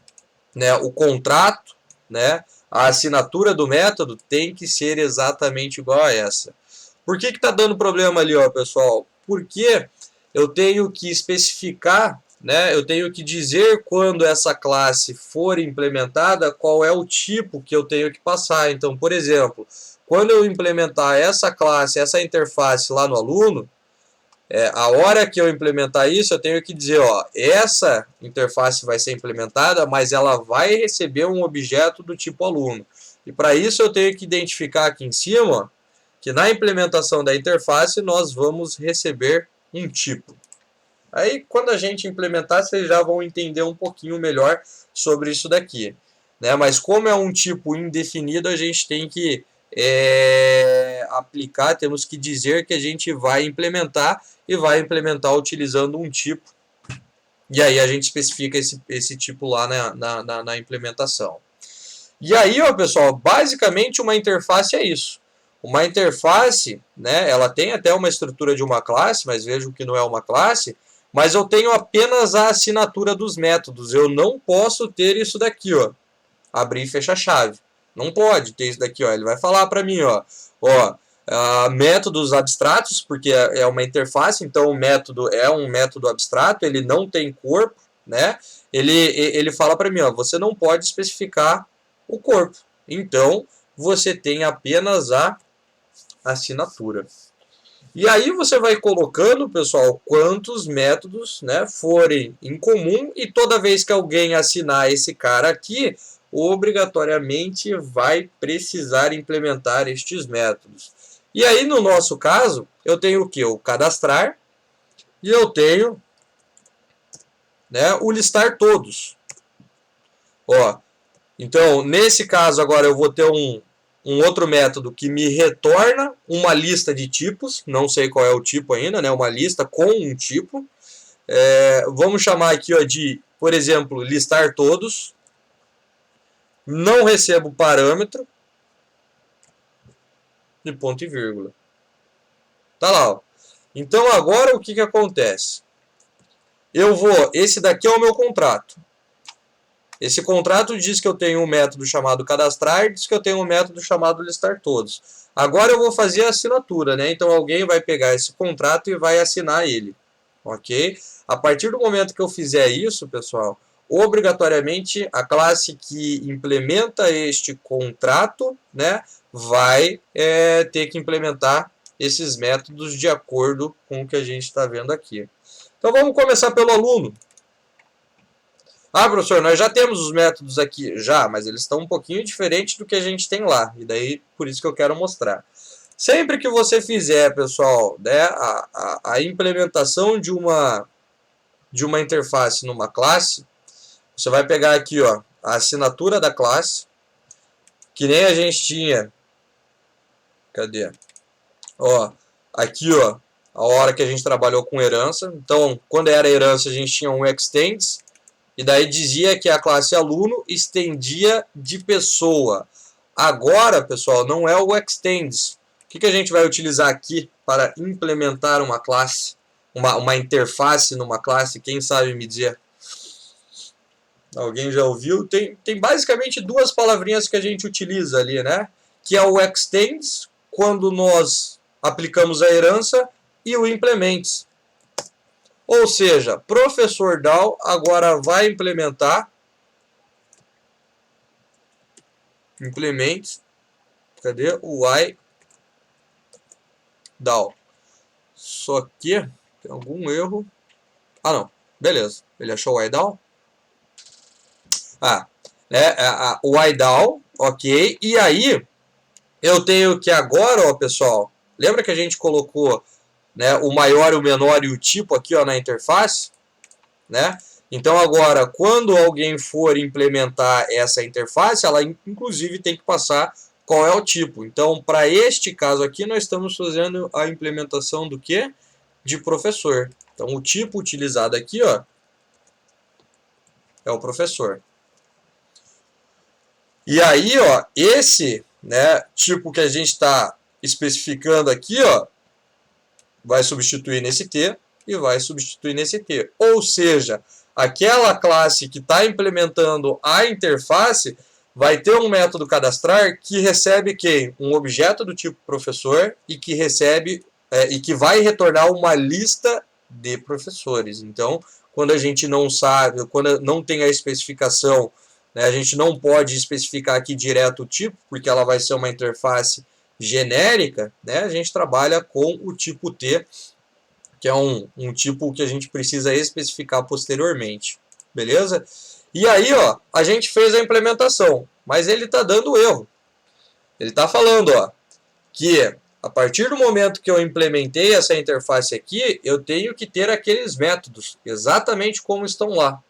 né, o contrato, né, a assinatura do método tem que ser exatamente igual a essa. Por que está dando problema ali, ó, pessoal? Porque eu tenho que especificar, né, eu tenho que dizer quando essa classe for implementada, qual é o tipo que eu tenho que passar. Então, por exemplo, quando eu implementar essa classe, essa interface lá no aluno, a hora que eu implementar isso, eu tenho que dizer, ó, essa interface vai ser implementada, mas ela vai receber um objeto do tipo aluno. E para isso eu tenho que identificar aqui em cima, que na implementação da interface nós vamos receber um tipo. Aí quando a gente implementar, vocês já vão entender um pouquinho melhor sobre isso daqui, né? Mas como é um tipo indefinido, a gente tem que aplicar, temos que dizer que a gente vai implementar e vai implementar utilizando um tipo. E aí a gente especifica esse tipo lá na implementação. E aí, ó, pessoal, basicamente uma interface é isso. Uma interface, né, ela tem até uma estrutura de uma classe, mas vejam que não é uma classe, mas eu tenho apenas a assinatura dos métodos. Eu não posso ter isso daqui, ó, abrir e fechar chave. Não pode ter isso daqui, ó. Ele vai falar para mim, ó, métodos abstratos, porque é uma interface, então o método é um método abstrato, ele não tem corpo, né? Ele fala para mim, ó, você não pode especificar o corpo. Então, você tem apenas a assinatura. E aí você vai colocando, pessoal, quantos métodos, né, forem em comum, e toda vez que alguém assinar esse cara aqui, obrigatoriamente vai precisar implementar estes métodos. E aí, no nosso caso, eu tenho o que? O cadastrar, e eu tenho, né, o listar todos. Ó, então, nesse caso agora eu vou ter um outro método que me retorna uma lista de tipos, não sei qual é o tipo ainda, né? Uma lista com um tipo. Vamos chamar aqui, ó, de, por exemplo, listar todos. Não recebo parâmetro de ponto e vírgula. Tá lá, ó. Então agora o que acontece? Esse daqui é o meu contrato. Esse contrato diz que eu tenho um método chamado cadastrar, diz que eu tenho um método chamado listar todos. Agora eu vou fazer a assinatura, né? Então alguém vai pegar esse contrato e vai assinar ele, ok? A partir do momento que eu fizer isso, pessoal, obrigatoriamente a classe que implementa este contrato, né, vai ter que implementar esses métodos de acordo com o que a gente está vendo aqui. Então vamos começar pelo aluno. Ah, professor, nós já temos os métodos aqui. Já, mas eles estão um pouquinho diferentes do que a gente tem lá. E daí, por isso que eu quero mostrar. Sempre que você fizer, pessoal, né, a implementação de uma interface numa classe, você vai pegar aqui, ó, a assinatura da classe, que nem a gente tinha. Cadê? Ó, aqui, ó, a hora que a gente trabalhou com herança. Então, quando era herança, a gente tinha um extends. E daí dizia que a classe aluno estendia de pessoa. Agora, pessoal, não é o extends. O que a gente vai utilizar aqui para implementar uma classe, uma interface numa classe? Quem sabe me dizer? Alguém já ouviu? Tem basicamente duas palavrinhas que a gente utiliza ali, né? Que é o extends, quando nós aplicamos a herança, e o implements. Ou seja, professor DAO agora vai implementar cadê o DAO? Só que tem algum erro. Ah, não. Beleza. Ele achou o DAO? O DAO, ok. E aí eu tenho que agora, ó, pessoal, lembra que a gente colocou, né, o maior, o menor e o tipo aqui, ó, na interface, né? Então agora, quando alguém for implementar essa interface, ela inclusive tem que passar qual é o tipo. Então, para este caso aqui, nós estamos fazendo a implementação do quê? De professor. Então, o tipo utilizado aqui, ó, é o professor. E aí, ó, esse, né, tipo que a gente está especificando aqui, ó, vai substituir nesse T e vai substituir nesse T. Ou seja, aquela classe que está implementando a interface vai ter um método cadastrar que recebe quem? Um objeto do tipo professor e que recebe e que vai retornar uma lista de professores. Então, quando a gente não sabe, quando não tem a especificação, né, a gente não pode especificar aqui direto o tipo, porque ela vai ser uma interface genérica, né, a gente trabalha com o tipo T, que é um tipo que a gente precisa especificar posteriormente, beleza? E aí, ó, a gente fez a implementação, mas ele está dando erro. Ele está falando, ó, que a partir do momento que eu implementei essa interface aqui, eu tenho que ter aqueles métodos, exatamente como estão lá.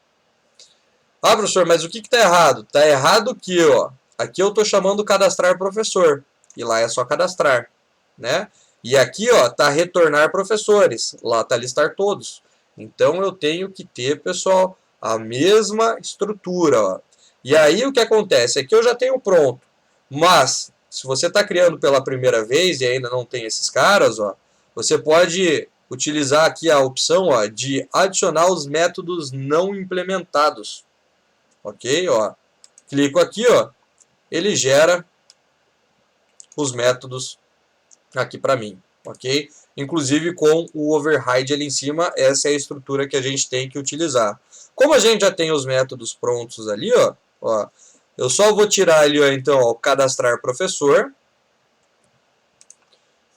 Ah, professor, mas o que está errado? Está errado que, ó, aqui eu estou chamando cadastrar professor, e lá é só cadastrar, né? E aqui, ó, tá retornar professores, lá tá listar todos. Então eu tenho que ter, pessoal, a mesma estrutura, ó. E aí o que acontece? Aqui eu já tenho pronto, mas se você está criando pela primeira vez e ainda não tem esses caras, ó, você pode utilizar aqui a opção, ó, de adicionar os métodos não implementados. Ok? Ó, clico aqui, ó, ele gera os métodos aqui para mim, ok? Inclusive com o override ali em cima, essa é a estrutura que a gente tem que utilizar. Como a gente já tem os métodos prontos ali, ó, eu só vou tirar ali, ó, então, ó, cadastrar professor,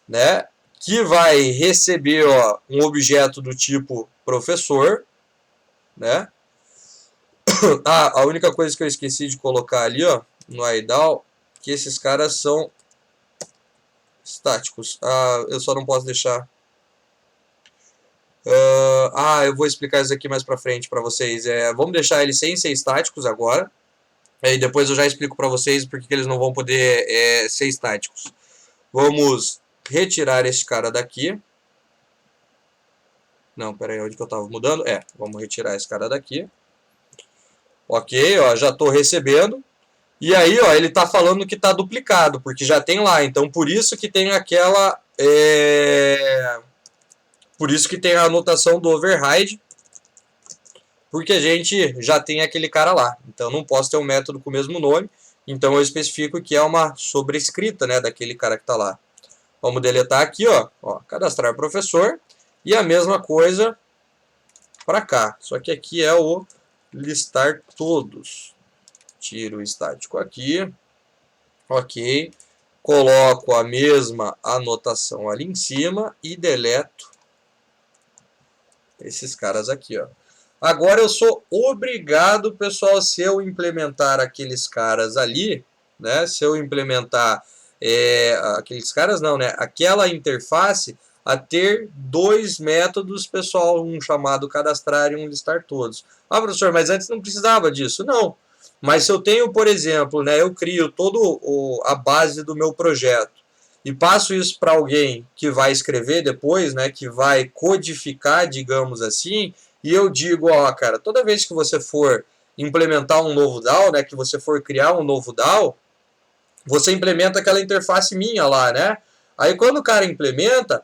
né? Que vai receber, ó, um objeto do tipo professor, né? Ah, a única coisa que eu esqueci de colocar ali, ó, no IDAL, que esses caras são estáticos. Ah, eu só não posso deixar. Eu vou explicar isso aqui mais pra frente pra vocês. Vamos deixar eles sem ser estáticos agora. E depois eu já explico pra vocês porque que eles não vão poder ser estáticos. Vamos retirar esse cara daqui. Não, pera aí, onde que eu tava mudando? Vamos retirar esse cara daqui. Ok, ó, já estou recebendo. E aí, ó, ele está falando que está duplicado, porque já tem lá. Então, por isso que tem aquela... Por isso que tem a anotação do override, porque a gente já tem aquele cara lá. Então, não posso ter um método com o mesmo nome. Então, eu especifico que é uma sobrescrita, né, daquele cara que está lá. Vamos deletar aqui, ó, cadastrar professor. E a mesma coisa para cá. Só que aqui é o listar todos. Tiro o estático aqui. Ok. Coloco a mesma anotação ali em cima e deleto esses caras aqui, ó. Agora eu sou obrigado, pessoal, se eu implementar aqueles caras ali, né? Se eu implementar aqueles caras não, né? Aquela interface a ter dois métodos, pessoal, um chamado cadastrar e um listar todos. Ah, professor, mas antes não precisava disso. Não. Mas se eu tenho, por exemplo, né, eu crio toda a base do meu projeto e passo isso para alguém que vai escrever depois, né, que vai codificar, digamos assim, e eu digo, ó, cara, toda vez que você for implementar um novo DAO, né, que você for criar um novo DAO, você implementa aquela interface minha lá, né? Aí quando o cara implementa,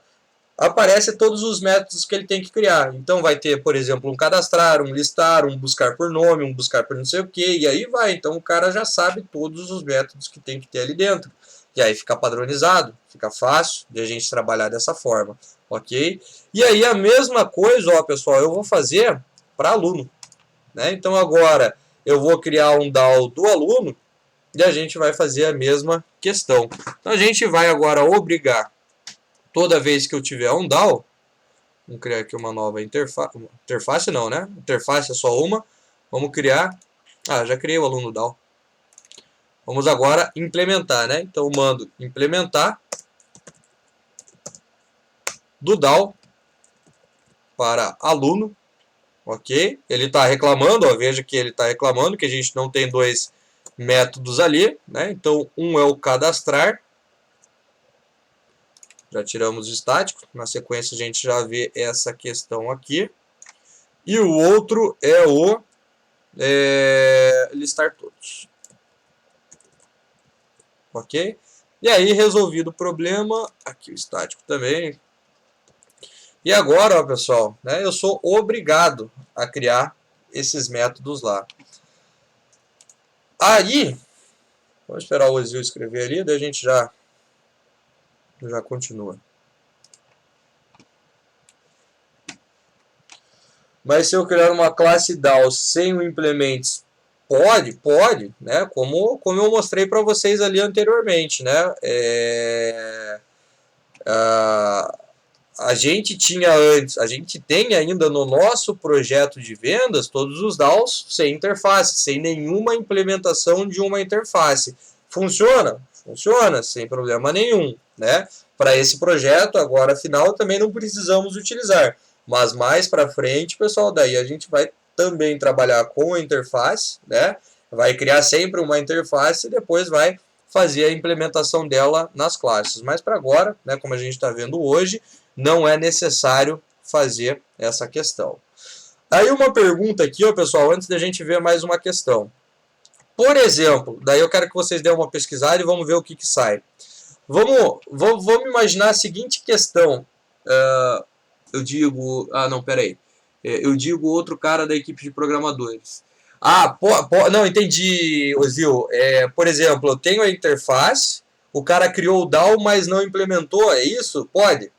aparece todos os métodos que ele tem que criar. Então vai ter, por exemplo, um cadastrar, um listar, um buscar por nome, um buscar por não sei o que, e aí vai. Então o cara já sabe todos os métodos que tem que ter ali dentro. E aí fica padronizado, fica fácil de a gente trabalhar dessa forma, ok? E aí a mesma coisa, ó, pessoal, eu vou fazer para aluno, né? Então agora eu vou criar um DAO do aluno e a gente vai fazer a mesma questão. Então a gente vai agora obrigar, toda vez que eu tiver um DAO, vamos criar aqui uma nova interface. Interface não, né? Interface é só uma. Vamos criar. Já criei o aluno DAO. Vamos agora implementar, né? Então eu mando implementar do DAO para aluno. Ok? Ele está reclamando, ó, veja que ele está reclamando que a gente não tem dois métodos ali, né? Então um é o cadastrar. Já tiramos o estático. Na sequência a gente já vê essa questão aqui. E o outro é o listar todos. Ok? E aí, resolvido o problema, aqui o estático também. E agora, ó, pessoal, né, eu sou obrigado a criar esses métodos lá. Aí, vamos esperar o Ozil escrever ali, daí a gente já continua. Mas se eu criar uma classe DAO sem o implements, pode, né? Como eu mostrei para vocês ali anteriormente, né? A gente tinha antes, a gente tem ainda no nosso projeto de vendas todos os DAOs sem interface, sem nenhuma implementação de uma interface. Funciona? Funciona, sem problema nenhum, né? Para esse projeto, agora final, também não precisamos utilizar. Mas mais para frente, pessoal, daí a gente vai também trabalhar com a interface, né? Vai criar sempre uma interface e depois vai fazer a implementação dela nas classes. Mas para agora, né, como a gente está vendo hoje, não é necessário fazer essa questão. Aí uma pergunta aqui, ó, pessoal, antes da gente ver mais uma questão. Por exemplo, daí eu quero que vocês dêem uma pesquisada e vamos ver o que sai. Vamos imaginar a seguinte questão. Eu digo... Ah, não, peraí. Eu digo outro cara da equipe de programadores. Não, entendi, Ozil. Por exemplo, eu tenho a interface, o cara criou o DAO, mas não implementou, é isso? Pode,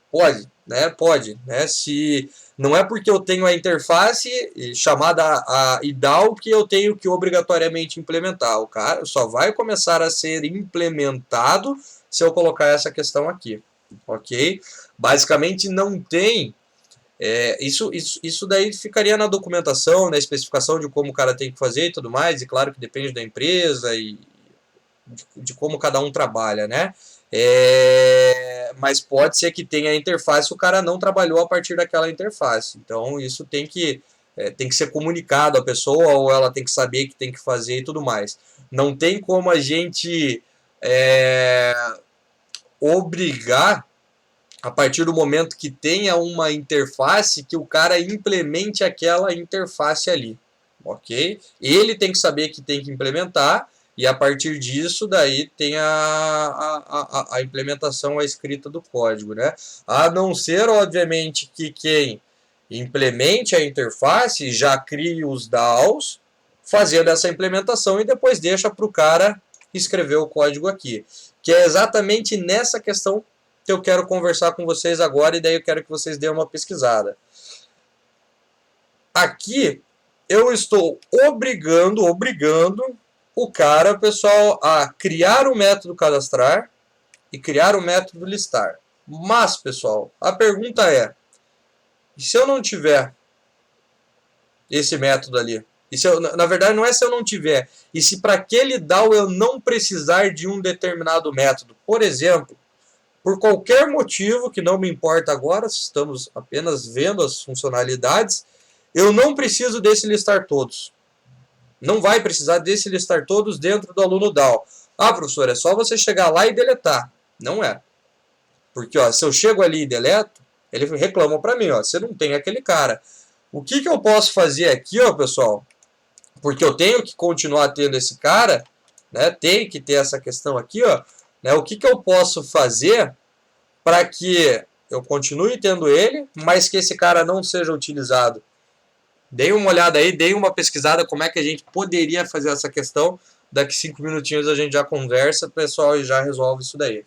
né? Pode, né? Se não é porque eu tenho a interface chamada a IDAO que eu tenho que obrigatoriamente implementar. O cara só vai começar a ser implementado se eu colocar essa questão aqui, ok? Basicamente não tem isso daí ficaria na documentação, na especificação de como o cara tem que fazer e tudo mais, e claro que depende da empresa e de como cada um trabalha, né? Mas pode ser que tenha a interface, o cara não trabalhou a partir daquela interface. Então isso tem que ser comunicado à pessoa, ou ela tem que saber que tem que fazer e tudo mais. Não tem como a gente obrigar a partir do momento que tenha uma interface, que o cara implemente aquela interface ali, ok? Ele tem que saber que tem que implementar, e a partir disso, daí tem a implementação, a escrita do código, né? A não ser, obviamente, que quem implemente a interface já crie os DAOs, fazendo essa implementação, e depois deixa para o cara escrever o código aqui. Que é exatamente nessa questão que eu quero conversar com vocês agora, e daí eu quero que vocês deem uma pesquisada. Aqui eu estou obrigando o cara, pessoal, a criar o método cadastrar e criar o método listar. Mas, pessoal, a pergunta é, se eu não tiver esse método ali? E se eu, na verdade, não é se eu não tiver, e se para aquele DAO eu não precisar de um determinado método. Por exemplo, por qualquer motivo, que não me importa agora, estamos apenas vendo as funcionalidades, eu não preciso desse listar todos. Não vai precisar desse listar todos dentro do aluno DAO. Ah, professor, é só você chegar lá e deletar. Não é. Porque ó, se eu chego ali e deleto, ele reclama para mim, ó, você não tem aquele cara. O que eu posso fazer aqui, ó, pessoal? Porque eu tenho que continuar tendo esse cara, né? Tem que ter essa questão aqui, ó. Né? O que eu posso fazer para que eu continue tendo ele, mas que esse cara não seja utilizado? Deem uma olhada aí, deem uma pesquisada como é que a gente poderia fazer essa questão. Daqui 5 minutinhos a gente já conversa, pessoal, e já resolve isso daí.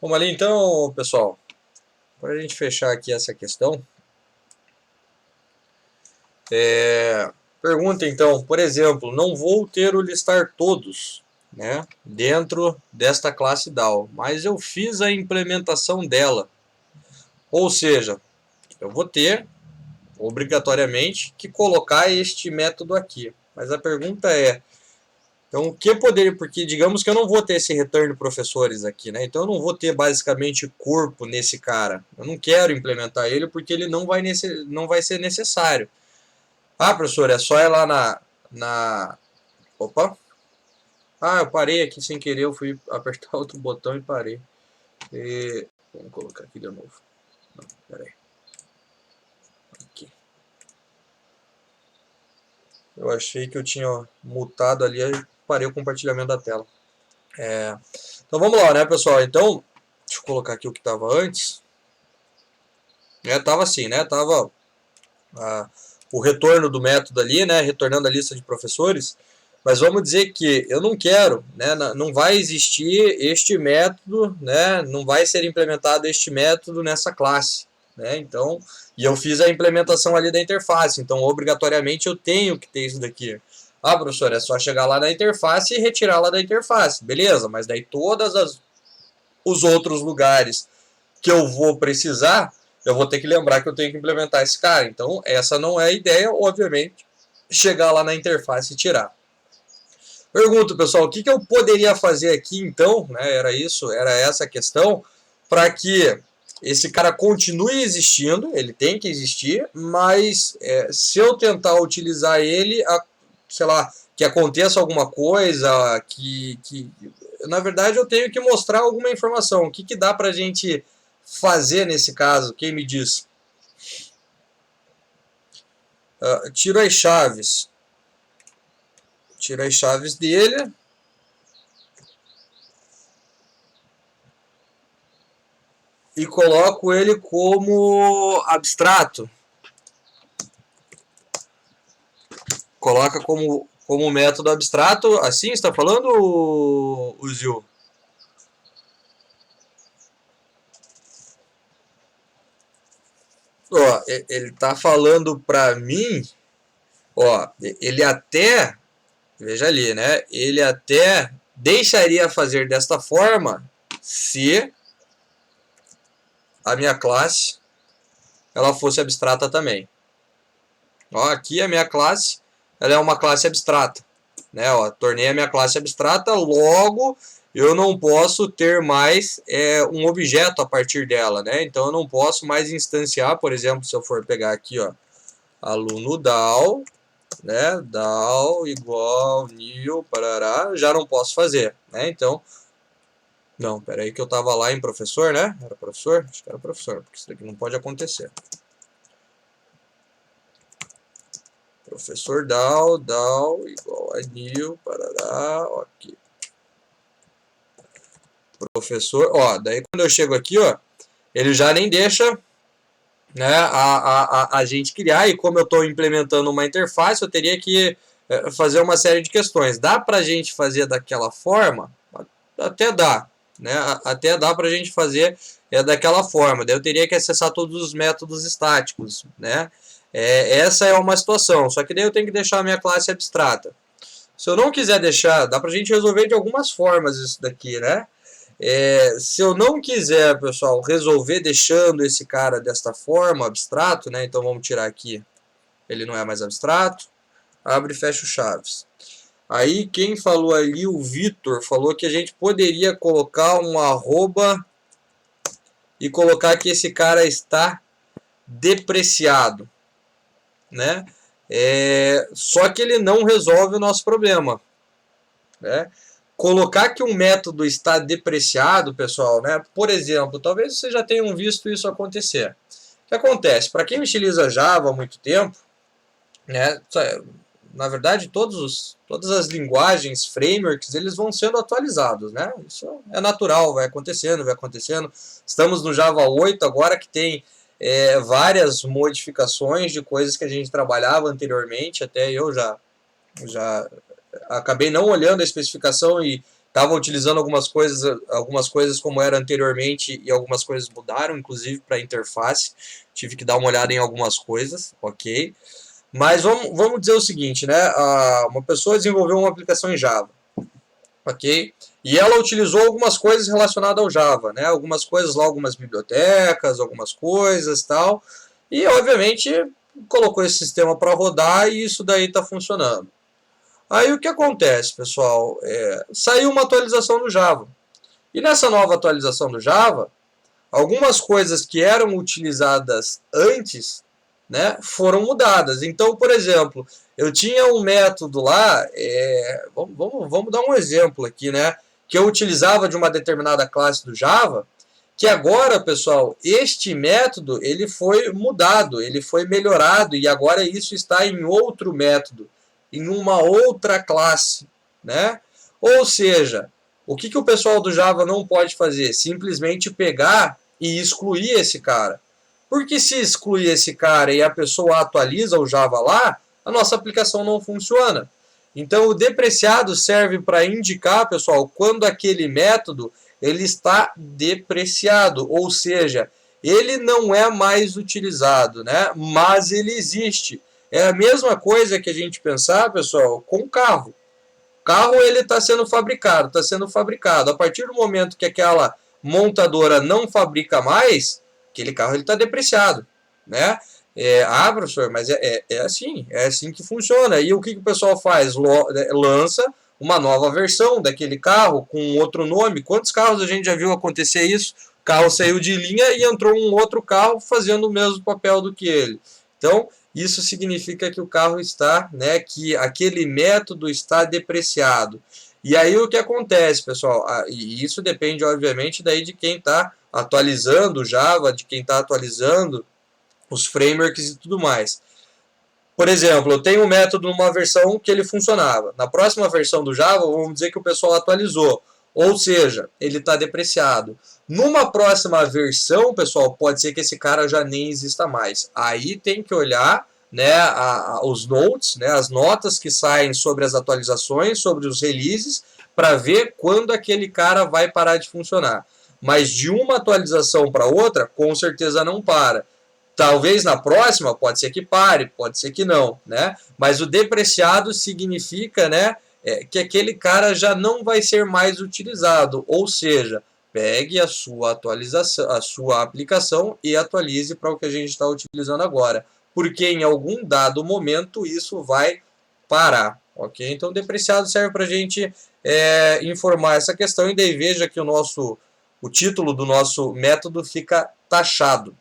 Vamos ali então, pessoal. Para a gente fechar aqui essa questão. Pergunta então, por exemplo, não vou ter o listar todos, né, dentro desta classe DAO, mas eu fiz a implementação dela. Ou seja, eu vou ter, obrigatoriamente, que colocar este método aqui. Mas a pergunta é, então o que poderia, porque digamos que eu não vou ter esse return professores aqui, né? Então eu não vou ter basicamente corpo nesse cara. Eu não quero implementar ele porque ele não vai ser necessário. Ah, professor, é só ir lá Opa! Ah, eu parei aqui sem querer, eu fui apertar outro botão e parei. Vamos colocar aqui de novo. Não, peraí. Aqui. Eu achei que eu tinha mutado ali e parei o compartilhamento da tela. Então vamos lá, né, pessoal? Então, deixa eu colocar aqui o que estava antes. Tava assim, né? Tava o retorno do método ali, né? Retornando a lista de professores. Mas vamos dizer que eu não quero, né? Não vai existir este método, né? Não vai ser implementado este método nessa classe, né? Então, e eu fiz a implementação ali da interface, então obrigatoriamente eu tenho que ter isso daqui. Ah, professor, é só chegar lá na interface e retirar lá da interface, beleza? Mas daí os outros lugares que eu vou precisar, eu vou ter que lembrar que eu tenho que implementar esse cara. Então, essa não é a ideia, obviamente, chegar lá na interface e tirar. Pergunto, pessoal, o que eu poderia fazer aqui, então, né, era essa a questão, para que esse cara continue existindo, ele tem que existir, mas se eu tentar utilizar ele, sei lá, que aconteça alguma coisa, que na verdade eu tenho que mostrar alguma informação, o que dá para a gente fazer nesse caso? Quem me diz? Tiro as chaves. Tiro as chaves dele. E coloco ele como abstrato. Coloca como método abstrato. Assim está falando, o Zil? Ó, ele está falando para mim, ó, ele até, veja ali, né? Ele até deixaria fazer desta forma se a minha classe ela fosse abstrata também. Ó, aqui a minha classe, ela é uma classe abstrata, né? Ó, tornei a minha classe abstrata, logo eu não posso ter mais um objeto a partir dela, né? Então eu não posso mais instanciar, por exemplo, se eu for pegar aqui, ó, aluno DAO, né? DAO igual new, parará, já não posso fazer, né? Então, não, pera aí que eu tava lá em professor, né? Era professor? Acho que era professor, porque isso daqui não pode acontecer. Professor DAO igual a new, parará, ok. Professor, ó, daí quando eu chego aqui, ó, ele já nem deixa, né, a gente criar, e como eu estou implementando uma interface, eu teria que fazer uma série de questões. Dá para a gente fazer daquela forma? Até dá, né? Até dá para a gente fazer daquela forma. Daí eu teria que acessar todos os métodos estáticos, né? Essa é uma situação, só que daí eu tenho que deixar a minha classe abstrata. Se eu não quiser deixar, dá para a gente resolver de algumas formas isso daqui, né? Se eu não quiser, pessoal, resolver deixando esse cara desta forma, abstrato, né? Então vamos tirar aqui, ele não é mais abstrato. Abre e fecha o chaves. Aí quem falou ali, o Vitor, falou que a gente poderia colocar um arroba e colocar que esse cara está depreciado, né? Só que ele não resolve o nosso problema, né? Colocar que um método está depreciado, pessoal, né? Por exemplo, talvez vocês já tenham visto isso acontecer. O que acontece? Para quem utiliza Java há muito tempo, né? Na verdade, todas as linguagens, frameworks, eles vão sendo atualizados, né? Isso é natural, vai acontecendo, vai acontecendo. Estamos no Java 8 agora, que tem várias modificações de coisas que a gente trabalhava anteriormente, até eu já acabei não olhando a especificação e estava utilizando algumas coisas como era anteriormente, e algumas coisas mudaram, inclusive para a interface. Tive que dar uma olhada em algumas coisas, ok? Mas vamos dizer o seguinte, né? Uma pessoa desenvolveu uma aplicação em Java, ok? E ela utilizou algumas coisas relacionadas ao Java, né? Algumas coisas lá, algumas bibliotecas, algumas coisas tal. E, obviamente, colocou esse sistema para rodar e isso daí está funcionando. Aí o que acontece, pessoal? Saiu uma atualização do Java. E nessa nova atualização do Java, algumas coisas que eram utilizadas antes, né, foram mudadas. Então, por exemplo, eu tinha um método lá, vamos dar um exemplo aqui, né, que eu utilizava de uma determinada classe do Java, que agora, pessoal, este método ele foi mudado, ele foi melhorado, e agora isso está em outro método, em uma outra classe, né? Ou seja, o que o pessoal do Java não pode fazer? Simplesmente pegar e excluir esse cara. Porque se excluir esse cara e a pessoa atualiza o Java lá, a nossa aplicação não funciona. Então o depreciado serve para indicar, pessoal, quando aquele método ele está depreciado, ou seja, ele não é mais utilizado, né? Mas ele existe. É a mesma coisa que a gente pensar, pessoal, com o carro. O carro ele está sendo fabricado, está sendo fabricado. A partir do momento que aquela montadora não fabrica mais, aquele carro ele está depreciado, né? Professor, mas é assim que funciona. E o que o pessoal faz? Lança uma nova versão daquele carro com outro nome. Quantos carros a gente já viu acontecer isso? O carro saiu de linha e entrou um outro carro fazendo o mesmo papel do que ele. Então, isso significa que o carro está, né, que aquele método está depreciado. E aí o que acontece, pessoal? E isso depende, obviamente, daí de quem está atualizando o Java, de quem está atualizando os frameworks e tudo mais. Por exemplo, eu tenho um método numa versão que ele funcionava. Na próxima versão do Java, vamos dizer que o pessoal atualizou. Ou seja, ele está depreciado. Numa próxima versão, pessoal, pode ser que esse cara já nem exista mais. Aí tem que olhar, né, os notes, né, as notas que saem sobre as atualizações, sobre os releases, para ver quando aquele cara vai parar de funcionar. Mas de uma atualização para outra, com certeza não para. Talvez na próxima, pode ser que pare, pode ser que não, né? Mas o depreciado significa, né, que aquele cara já não vai ser mais utilizado. Ou seja, pegue a sua atualização, a sua aplicação e atualize para o que a gente está utilizando agora. Porque em algum dado momento isso vai parar, ok? Então, depreciado serve para a gente informar essa questão. E daí veja que o título do nosso método fica taxado.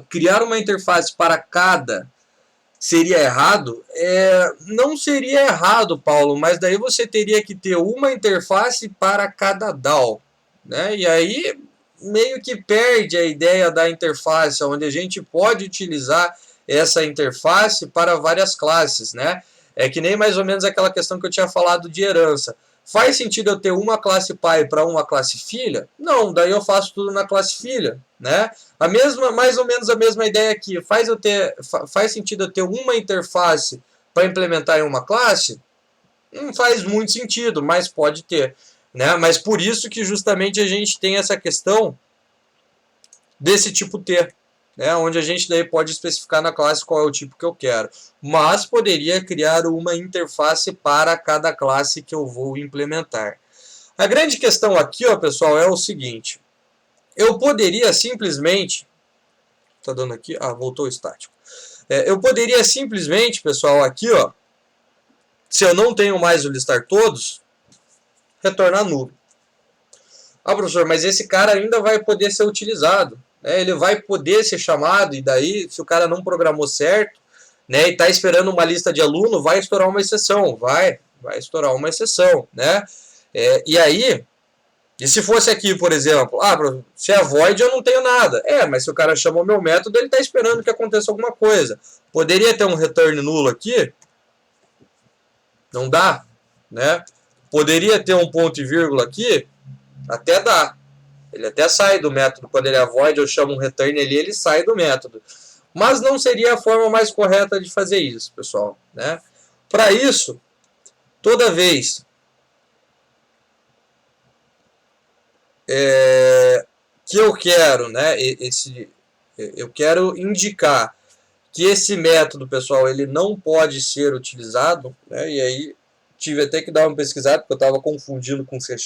Criar uma interface para cada seria errado? Não seria errado, Paulo, mas daí você teria que ter uma interface para cada DAO, né? E aí meio que perde a ideia da interface, onde a gente pode utilizar essa interface para várias classes, né? É que nem mais ou menos aquela questão que eu tinha falado de herança. Faz sentido eu ter uma classe pai para uma classe filha? Não, daí eu faço tudo na classe filha, né? Mais ou menos a mesma ideia aqui. Faz sentido eu ter uma interface para implementar em uma classe? Não faz muito sentido, mas pode ter, né? Mas por isso que justamente a gente tem essa questão desse tipo T, né? Onde a gente daí pode especificar na classe qual é o tipo que eu quero. Mas poderia criar uma interface para cada classe que eu vou implementar. A grande questão aqui, ó, pessoal, é o seguinte. Eu poderia simplesmente... Tá dando aqui? Voltou o estático. Eu poderia simplesmente, pessoal, aqui, ó, se eu não tenho mais o listar todos, retornar nulo. Professor, mas esse cara ainda vai poder ser utilizado. Ele vai poder ser chamado, e daí, se o cara não programou certo, né, e está esperando uma lista de aluno, vai estourar uma exceção. Vai estourar uma exceção, né? E aí... E se fosse aqui, por exemplo, se é void eu não tenho nada. Mas se o cara chamou meu método, ele está esperando que aconteça alguma coisa. Poderia ter um return nulo aqui? Não dá, né? Poderia ter um ponto e vírgula aqui? Até dá. Ele até sai do método. Quando ele é void, eu chamo um return ali, ele sai do método. Mas não seria a forma mais correta de fazer isso, pessoal, né? Para isso, toda vez que eu quero, né, eu quero indicar que esse método, pessoal, ele não pode ser utilizado, né, e aí tive até que dar uma pesquisada, porque eu estava confundindo com C#,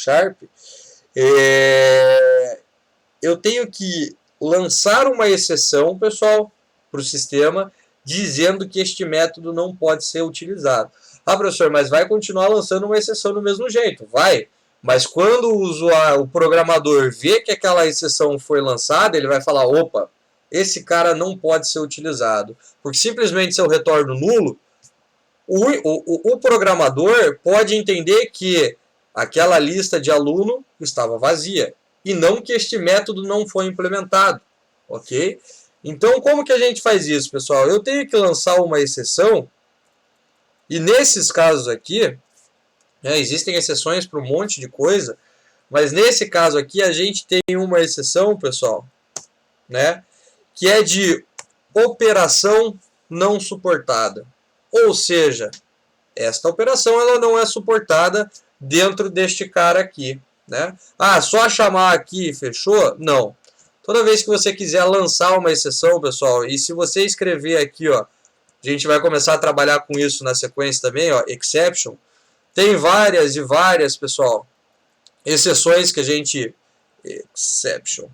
eu tenho que lançar uma exceção, pessoal, para o sistema, dizendo que este método não pode ser utilizado. Professor, mas vai continuar lançando uma exceção do mesmo jeito? Vai. Mas quando o programador vê que aquela exceção foi lançada, ele vai falar, opa, esse cara não pode ser utilizado. Porque simplesmente se eu retorno nulo, o programador pode entender que aquela lista de aluno estava vazia. E não que este método não foi implementado. Ok? Então, como que a gente faz isso, pessoal? Eu tenho que lançar uma exceção, e nesses casos aqui, existem exceções para um monte de coisa, mas nesse caso aqui a gente tem uma exceção, pessoal, né, que é de operação não suportada. Ou seja, esta operação ela não é suportada dentro deste cara aqui, né? Só chamar aqui fechou? Não. Toda vez que você quiser lançar uma exceção, pessoal, e se você escrever aqui, ó, a gente vai começar a trabalhar com isso na sequência também, ó, exception. Tem várias e várias, pessoal, exceções que a gente... Exception.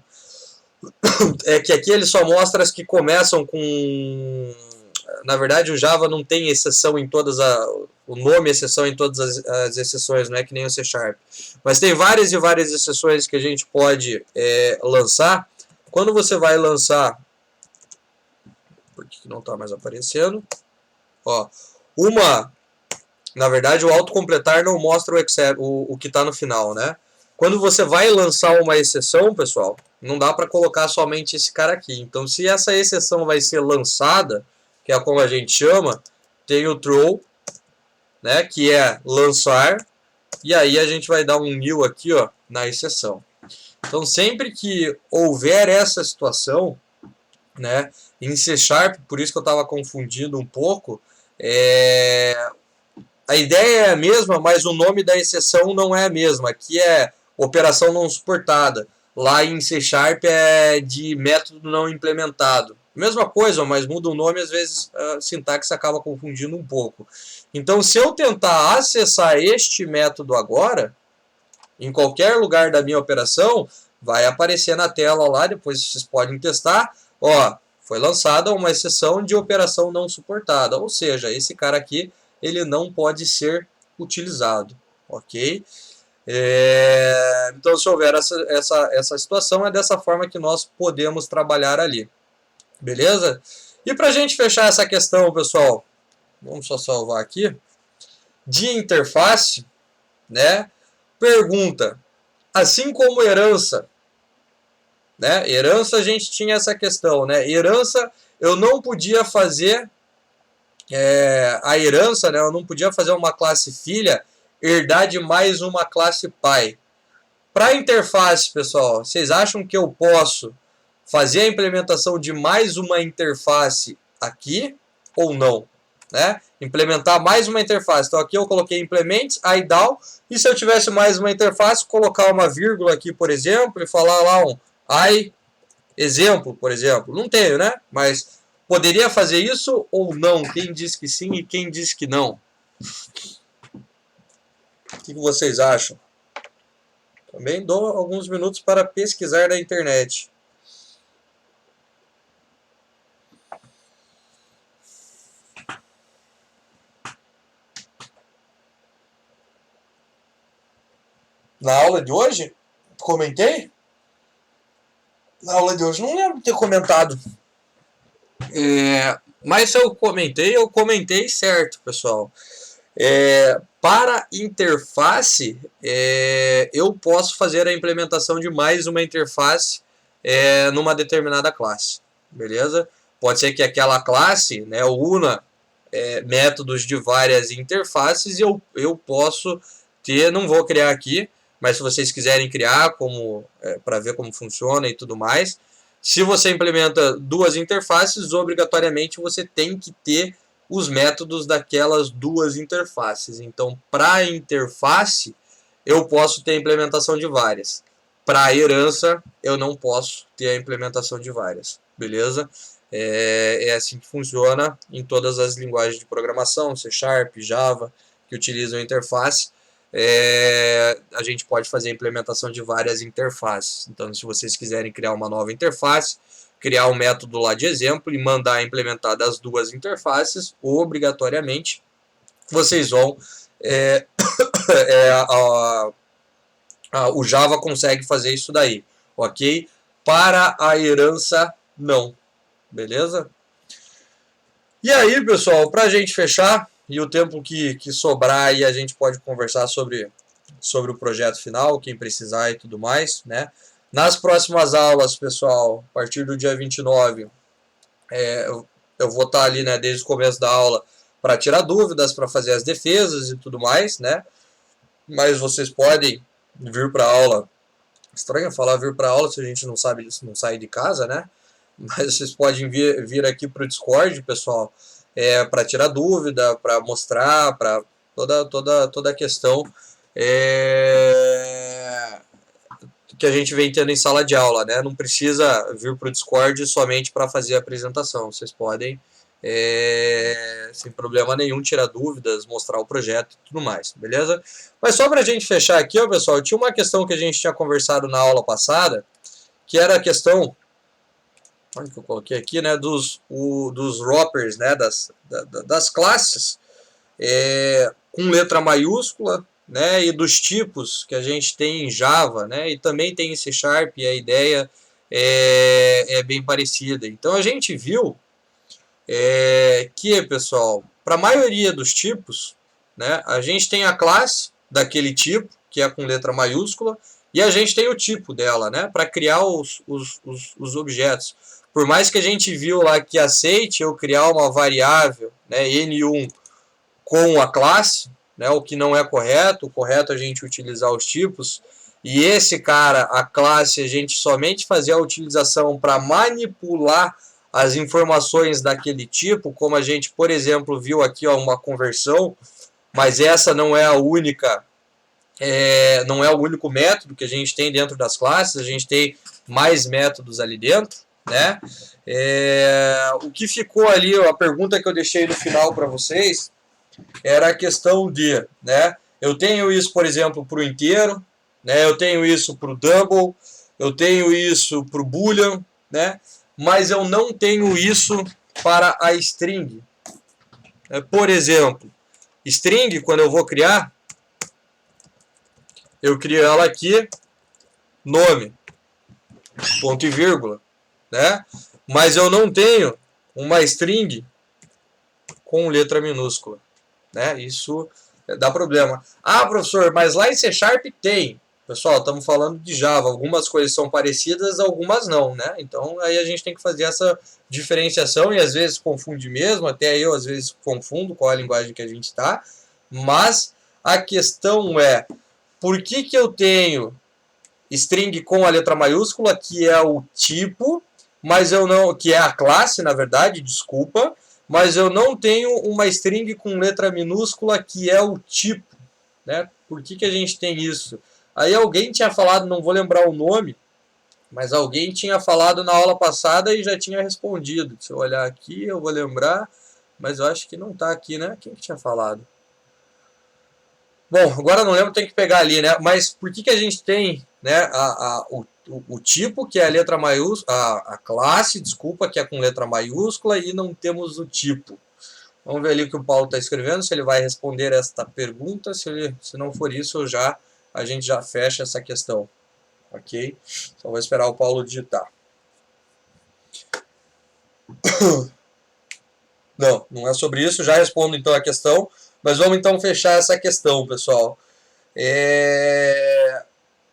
Que aqui ele só mostra as que começam com... Na verdade, o Java não tem exceção em todas o nome exceção em todas as exceções, não é que nem o C#. Mas tem várias e várias exceções que a gente pode lançar. Quando você vai lançar... Por que não está mais aparecendo? Ó, na verdade, o autocompletar não mostra o que está no final, né? quando você vai lançar uma exceção, pessoal, não dá para colocar somente esse cara aqui. Então, se essa exceção vai ser lançada, que é como a gente chama, tem o throw, né, que é lançar, e aí a gente vai dar um new aqui, ó, na exceção. Então, sempre que houver essa situação, né, em C#, por isso que eu estava confundindo um pouco, a ideia é a mesma, mas o nome da exceção não é a mesma. Aqui é operação não suportada. Lá em C# é de método não implementado. Mesma coisa, mas muda o nome, às vezes a sintaxe acaba confundindo um pouco. Então, se eu tentar acessar este método agora, em qualquer lugar da minha operação, vai aparecer na tela lá, depois vocês podem testar, ó, foi lançada uma exceção de operação não suportada, ou seja, esse cara aqui, ele não pode ser utilizado, ok? Então, se houver essa situação, é dessa forma que nós podemos trabalhar ali, beleza? E para a gente fechar essa questão, pessoal, vamos só salvar aqui, de interface, né? Pergunta, assim como herança, né? Herança a gente tinha essa questão, né? Herança eu não podia fazer a herança, né? Eu não podia fazer uma classe filha herdar de mais uma classe pai. Para interface, pessoal, vocês acham que eu posso fazer a implementação de mais uma interface aqui ou não? Né? Implementar mais uma interface. Então aqui eu coloquei implements, IDAL, e se eu tivesse mais uma interface, colocar uma vírgula aqui, por exemplo, e falar lá um I exemplo, por exemplo. Não tenho, né? Mas poderia fazer isso ou não? Quem diz que sim e quem diz que não? O que vocês acham? Também dou alguns minutos para pesquisar na internet. Na aula de hoje, comentei? Na aula de hoje não lembro de ter comentado. Mas se eu comentei certo, pessoal. Para interface, eu posso fazer a implementação de mais uma interface numa determinada classe. Beleza? Pode ser que aquela classe, né, una métodos de várias interfaces e eu posso ter, não vou criar aqui, mas se vocês quiserem criar para ver como funciona e tudo mais, se você implementa duas interfaces, obrigatoriamente você tem que ter os métodos daquelas duas interfaces. Então, para interface, eu posso ter a implementação de várias. Para herança, eu não posso ter a implementação de várias. Beleza? É assim que funciona em todas as linguagens de programação, C#, Java, que utilizam interface. A gente pode fazer a implementação de várias interfaces. Então, se vocês quiserem criar uma nova interface, criar um método lá de exemplo e mandar implementar das duas interfaces, obrigatoriamente, vocês vão... o Java consegue fazer isso daí, ok? Para a herança, não. Beleza? E aí, pessoal, para a gente fechar, e o tempo que sobrar aí a gente pode conversar sobre o projeto final, quem precisar e tudo mais, né? Nas próximas aulas, pessoal, a partir do dia 29, eu vou estar ali, né, desde o começo da aula para tirar dúvidas, para fazer as defesas e tudo mais, né? Mas vocês podem vir para a aula. Estranho falar vir para a aula se a gente não sair de casa, né? Mas vocês podem vir aqui para o Discord, pessoal, para tirar dúvida, para mostrar, para toda a questão que a gente vem tendo em sala de aula, né? Não precisa vir para o Discord somente para fazer a apresentação. Vocês podem, sem problema nenhum, tirar dúvidas, mostrar o projeto e tudo mais, beleza? Mas só para a gente fechar aqui, ó, pessoal, tinha uma questão que a gente tinha conversado na aula passada, que era a questão... Onde que eu coloquei aqui, né, dos wrappers, né, das classes com letra maiúscula, né, e dos tipos que a gente tem em Java, né, e também tem em C#, e a ideia é bem parecida. Então a gente viu que, pessoal, para a maioria dos tipos, né, a gente tem a classe daquele tipo, que é com letra maiúscula, e a gente tem o tipo dela, né, para criar os objetos. Por mais que a gente viu lá que aceite eu criar uma variável, né, N1 com a classe, né, o que não é correto. O correto é a gente utilizar os tipos. E esse cara, a classe, a gente somente fazer a utilização para manipular as informações daquele tipo, como a gente, por exemplo, viu aqui, ó, uma conversão, mas essa não é a única, não é o único método que a gente tem dentro das classes. A gente tem mais métodos ali dentro, né? O que ficou ali, a pergunta que eu deixei no final para vocês, era a questão de, né, eu tenho isso, por exemplo, para o inteiro, né, eu tenho isso para o double, eu tenho isso para o boolean, né, mas eu não tenho isso para a string. Por exemplo, string, quando eu vou criar, eu crio ela aqui, nome, ponto e vírgula, né, mas eu não tenho uma string com letra minúscula, né, isso dá problema. Ah, professor, mas lá em C Sharp tem. Pessoal, estamos falando de Java. Algumas coisas são parecidas, algumas não, né? Então aí a gente tem que fazer essa diferenciação e às vezes confunde mesmo. Até eu às vezes confundo qual é a linguagem que a gente está. Mas a questão é, por que eu tenho string com a letra maiúscula, que é o tipo, mas eu não, que é a classe, na verdade, desculpa, mas eu não tenho uma string com letra minúscula, que é o tipo, né? Por que a gente tem isso? Aí alguém tinha falado, não vou lembrar o nome, mas alguém tinha falado na aula passada e já tinha respondido. Se eu olhar aqui, eu vou lembrar, mas eu acho que não está aqui, né? Quem que tinha falado? Bom, agora não lembro, tem que pegar ali, né? Mas por que a gente tem, né, o tipo, que é a letra maiúscula, a classe, desculpa, que é com letra maiúscula, e não temos o tipo? Vamos ver ali o que o Paulo está escrevendo, se ele vai responder esta pergunta. Se não for isso, a gente já fecha essa questão. Ok? Só vou esperar o Paulo digitar. Não é sobre isso, já respondo então a questão. Mas vamos então fechar essa questão, pessoal.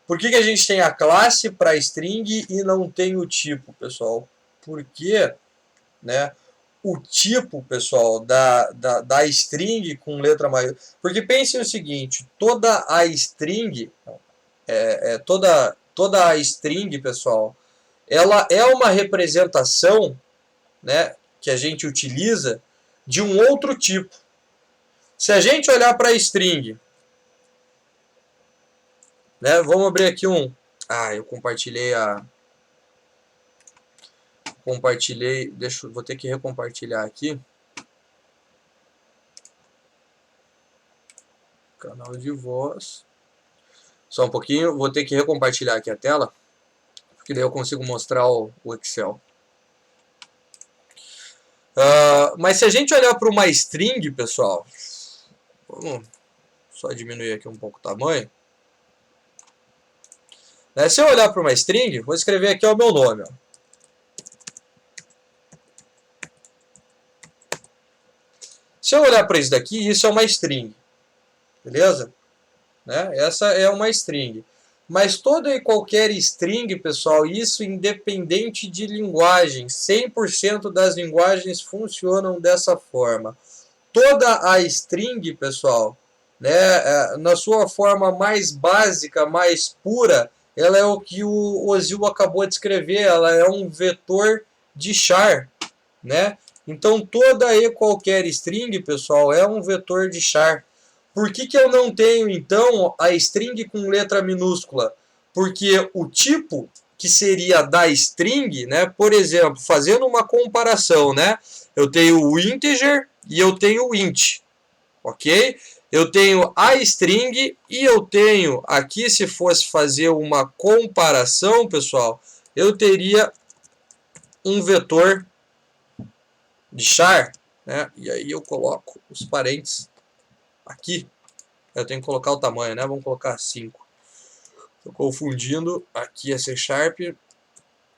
Por que a gente tem a classe para string e não tem o tipo, pessoal? Porque, né, o tipo, pessoal, da string com letra maiúscula. Porque pensem o seguinte, toda a string, toda a string, pessoal, ela é uma representação, né, que a gente utiliza de um outro tipo. Se a gente olhar para a string, né, vamos abrir aqui um... eu compartilhei, vou ter que recompartilhar aqui. Canal de voz. Só um pouquinho, vou ter que recompartilhar aqui a tela, porque daí eu consigo mostrar o Excel. Mas se a gente olhar para uma string, pessoal, vamos só diminuir aqui um pouco o tamanho. Se eu olhar para uma string, vou escrever aqui o meu nome. Ó. Se eu olhar para isso daqui, isso é uma string. Beleza? Essa é uma string. Mas toda e qualquer string, pessoal, isso independente de linguagem, 100% das linguagens funcionam dessa forma. Toda a string, pessoal, né, na sua forma mais básica, mais pura, ela é o que o Ozil acabou de escrever, ela é um vetor de char, né? Então toda e qualquer string, pessoal, é um vetor de char. Por que eu não tenho, então, a string com letra minúscula? Porque o tipo que seria da string, né, por exemplo, fazendo uma comparação, né, eu tenho o integer e eu tenho o int, ok? Eu tenho a string e eu tenho, aqui se fosse fazer uma comparação, pessoal, eu teria um vetor de char, né, e aí eu coloco os parênteses aqui. Eu tenho que colocar o tamanho, né? Vamos colocar 5. Estou confundindo. Aqui é C Sharp,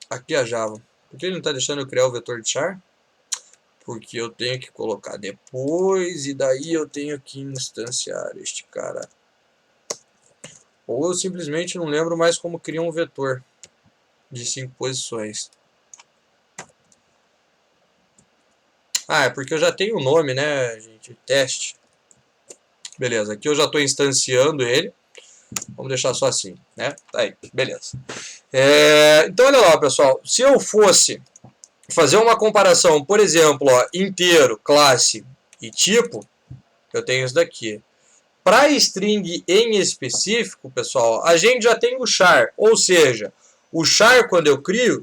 aqui é Java. Por que ele não está deixando eu criar o vetor de char? Porque eu tenho que colocar depois e daí eu tenho que instanciar este cara. Ou eu simplesmente não lembro mais como cria um vetor de 5 posições. Ah, é porque eu já tenho o nome, né, gente? Teste. Beleza, aqui eu já estou instanciando ele. Vamos deixar só assim, né? Tá aí, beleza. Então, olha lá, pessoal. Se eu fosse fazer uma comparação, por exemplo, ó, inteiro, classe e tipo, eu tenho isso daqui. Para string em específico, pessoal, a gente já tem o char. Ou seja, o char, quando eu crio,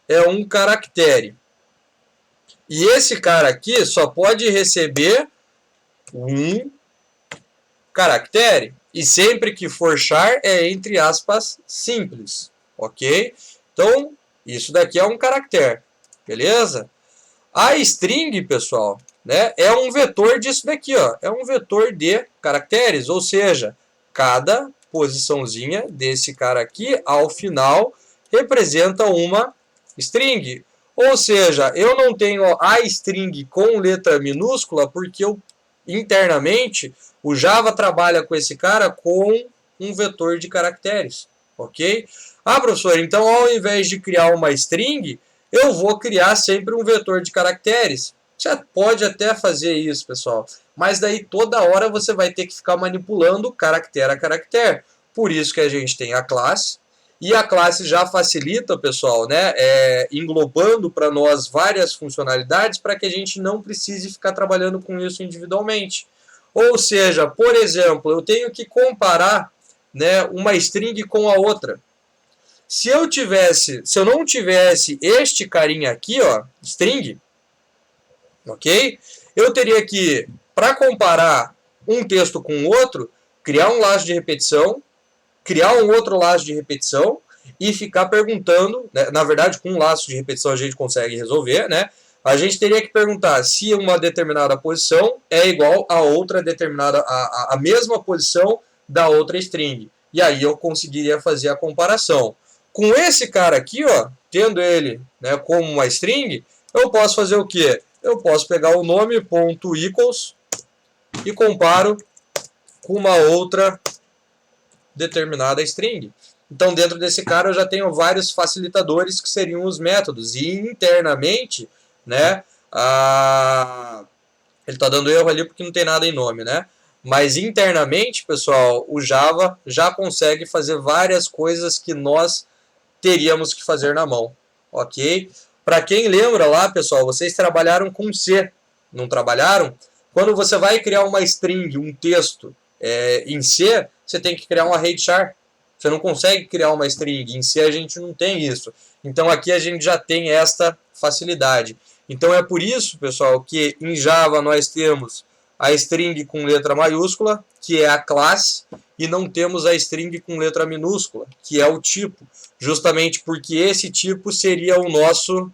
é um caractere. E esse cara aqui só pode receber um caractere. E sempre que for char é entre aspas simples. Ok? Então, isso daqui é um caractere. Beleza? A string, pessoal, né, é um vetor disso daqui. Ó, é um vetor de caracteres. Ou seja, cada posiçãozinha desse cara aqui, ao final, representa uma string. Ou seja, eu não tenho a string com letra minúscula porque eu, internamente, o Java trabalha com esse cara com um vetor de caracteres. Ok? Ah, professor, então ao invés de criar uma string, eu vou criar sempre um vetor de caracteres. Você pode até fazer isso, pessoal. Mas daí toda hora você vai ter que ficar manipulando caractere a caractere. Por isso que a gente tem a classe. E a classe já facilita, pessoal, né, englobando para nós várias funcionalidades para que a gente não precise ficar trabalhando com isso individualmente. Ou seja, por exemplo, eu tenho que comparar, né, uma string com a outra. Se eu não tivesse este carinha aqui, ó, string, ok? Eu teria que, para comparar um texto com o outro, criar um laço de repetição, criar um outro laço de repetição e ficar perguntando, né? Na verdade, com um laço de repetição a gente consegue resolver, né? A gente teria que perguntar se uma determinada posição é igual a outra determinada, a mesma posição da outra string. E aí eu conseguiria fazer a comparação. Com esse cara aqui, ó, tendo ele, né, como uma string, eu posso fazer o quê? Eu posso pegar o nome .equals e comparo com uma outra determinada string. Então, dentro desse cara, eu já tenho vários facilitadores que seriam os métodos. E internamente, né, ele está dando erro ali porque não tem nada em nome, né? Mas internamente, pessoal, o Java já consegue fazer várias coisas que nós teríamos que fazer na mão, ok? Para quem lembra lá, pessoal, vocês trabalharam com C, não trabalharam? Quando você vai criar uma string, um texto em C, você tem que criar um array de char. Você não consegue criar uma string. Em C a gente não tem isso. Então aqui a gente já tem esta facilidade. Então é por isso, pessoal, que em Java nós temos a string com letra maiúscula, que é a classe, e não temos a string com letra minúscula, que é o tipo. Justamente porque esse tipo seria o nosso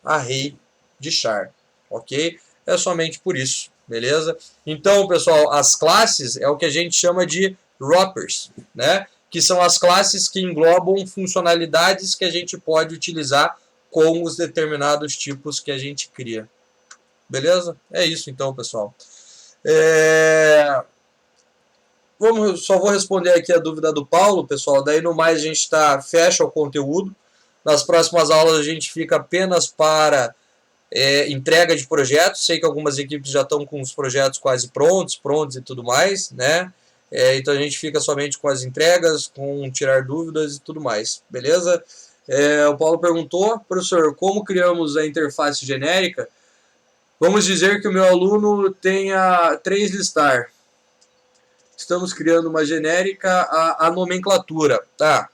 array de char. Ok? É somente por isso. Beleza? Então, pessoal, as classes é o que a gente chama de wrappers, né? Que são as classes que englobam funcionalidades que a gente pode utilizar com os determinados tipos que a gente cria. Beleza? É isso então, pessoal. Só vou responder aqui a dúvida do Paulo, pessoal. Daí no mais a gente fecha o conteúdo. Nas próximas aulas a gente fica apenas para entrega de projetos. Sei que algumas equipes já estão com os projetos quase prontos e tudo mais, né? Então a gente fica somente com as entregas, com tirar dúvidas e tudo mais, beleza? O Paulo perguntou, professor, como criamos a interface genérica? Vamos dizer que o meu aluno tenha 3 listar. Estamos criando uma genérica, a nomenclatura. Tá.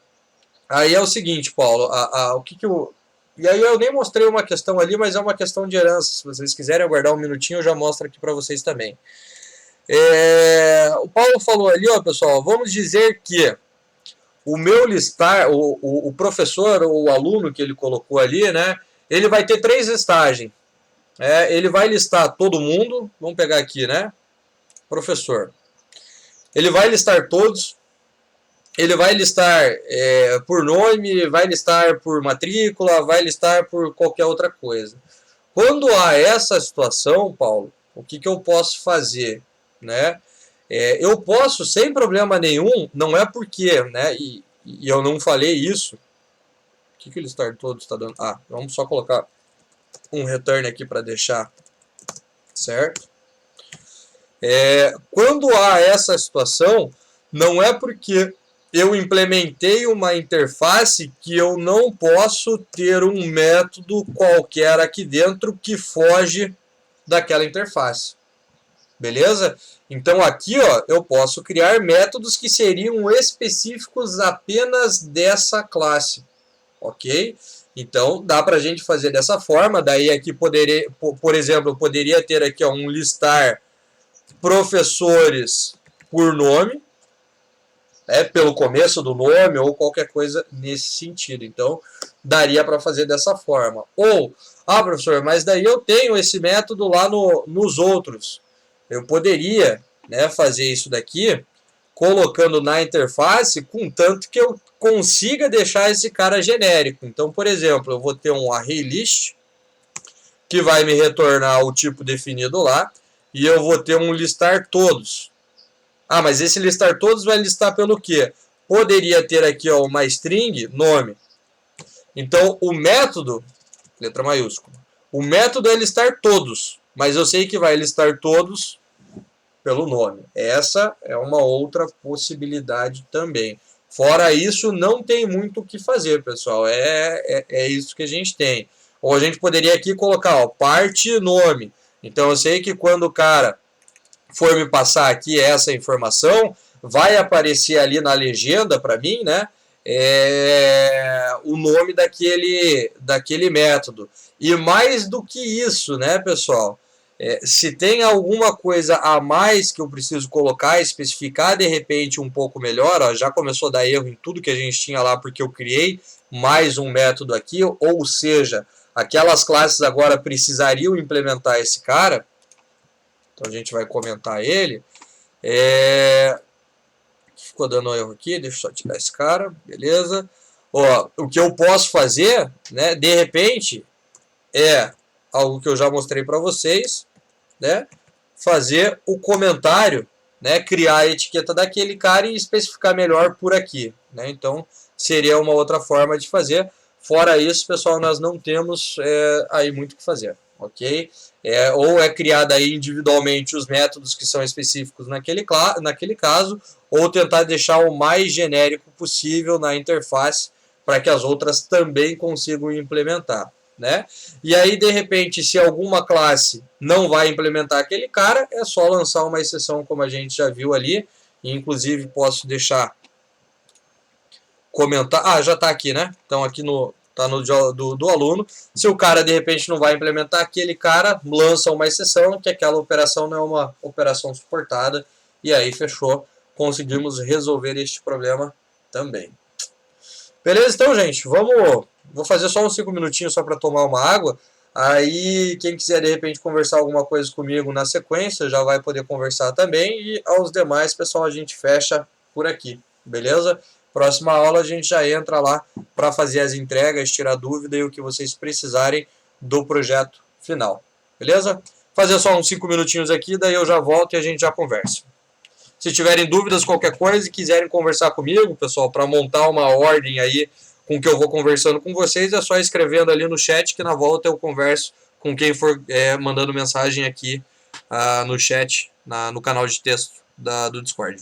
Aí é o seguinte, Paulo, o que eu... E aí eu nem mostrei uma questão ali, mas é uma questão de herança. Se vocês quiserem aguardar um minutinho, eu já mostro aqui para vocês também. O Paulo falou ali, ó, pessoal, vamos dizer que o meu listar, o professor ou o aluno que ele colocou ali, né, ele vai ter 3 listagens. Ele vai listar todo mundo, vamos pegar aqui, né, professor. Ele vai listar todos, ele vai listar por nome, vai listar por matrícula, vai listar por qualquer outra coisa. Quando há essa situação, Paulo, o que eu posso fazer, né? Eu posso, sem problema nenhum, não é porque, né, e eu não falei isso. O que ele está todo está dando? Ah, vamos só colocar um return aqui para deixar certo. Quando há essa situação, não é porque eu implementei uma interface que eu não posso ter um método qualquer aqui dentro que foge daquela interface. Beleza? Então aqui, ó, eu posso criar métodos que seriam específicos apenas dessa classe. Ok? Então dá para a gente fazer dessa forma. Daí aqui poderia, por exemplo, eu poderia ter aqui, ó, um listar professores por nome, pelo começo do nome ou qualquer coisa nesse sentido. Então daria para fazer dessa forma. Ou, professor, mas daí eu tenho esse método lá nos outros. Eu poderia, né, fazer isso daqui colocando na interface, contanto que eu consiga deixar esse cara genérico. Então, por exemplo, eu vou ter um ArrayList que vai me retornar o tipo definido lá, e eu vou ter um listar todos. Mas esse listar todos vai listar pelo quê? Poderia ter aqui, ó, uma string, nome. Então, o método, letra maiúscula, o método é listar todos, mas eu sei que vai listar todos pelo nome. Essa é uma outra possibilidade também. Fora isso, não tem muito o que fazer, pessoal. É isso que a gente tem. Ou a gente poderia aqui colocar, ó, parte nome. Então eu sei que quando o cara for me passar aqui essa informação, vai aparecer ali na legenda para mim, né? O nome daquele método. E mais do que isso, né, pessoal? Se tem alguma coisa a mais que eu preciso colocar, especificar de repente um pouco melhor, ó, já começou a dar erro em tudo que a gente tinha lá porque eu criei mais um método aqui, ou seja, aquelas classes agora precisariam implementar esse cara. Então a gente vai comentar ele. Ficou dando erro aqui, deixa eu só tirar esse cara, beleza. Ó, o que eu posso fazer, né, de repente, é algo que eu já mostrei para vocês, né, fazer o comentário, né, criar a etiqueta daquele cara e especificar melhor por aqui, né. Então seria uma outra forma de fazer. Fora isso, pessoal, nós não temos aí muito o que fazer, ok? Ou é criado aí individualmente os métodos que são específicos naquele caso, ou tentar deixar o mais genérico possível na interface para que as outras também consigam implementar, né? E aí, de repente, se alguma classe não vai implementar aquele cara, é só lançar uma exceção, como a gente já viu ali. E, inclusive, posso deixar comentar. Já está aqui, né? Então, aqui tá no do aluno. Se o cara, de repente, não vai implementar aquele cara, lança uma exceção, que aquela operação não é uma operação suportada. E aí, fechou. Conseguimos resolver este problema também. Beleza? Então, gente, vou fazer só uns 5 minutinhos só para tomar uma água. Aí, quem quiser, de repente, conversar alguma coisa comigo na sequência, já vai poder conversar também. E aos demais, pessoal, a gente fecha por aqui. Beleza? Próxima aula a gente já entra lá para fazer as entregas, tirar dúvida e o que vocês precisarem do projeto final. Beleza? Fazer só uns 5 minutinhos aqui, daí eu já volto e a gente já conversa. Se tiverem dúvidas, qualquer coisa, e quiserem conversar comigo, pessoal, para montar uma ordem aí com que eu vou conversando com vocês, é só escrevendo ali no chat que na volta eu converso com quem for mandando mensagem aqui no chat, no canal de texto do Discord.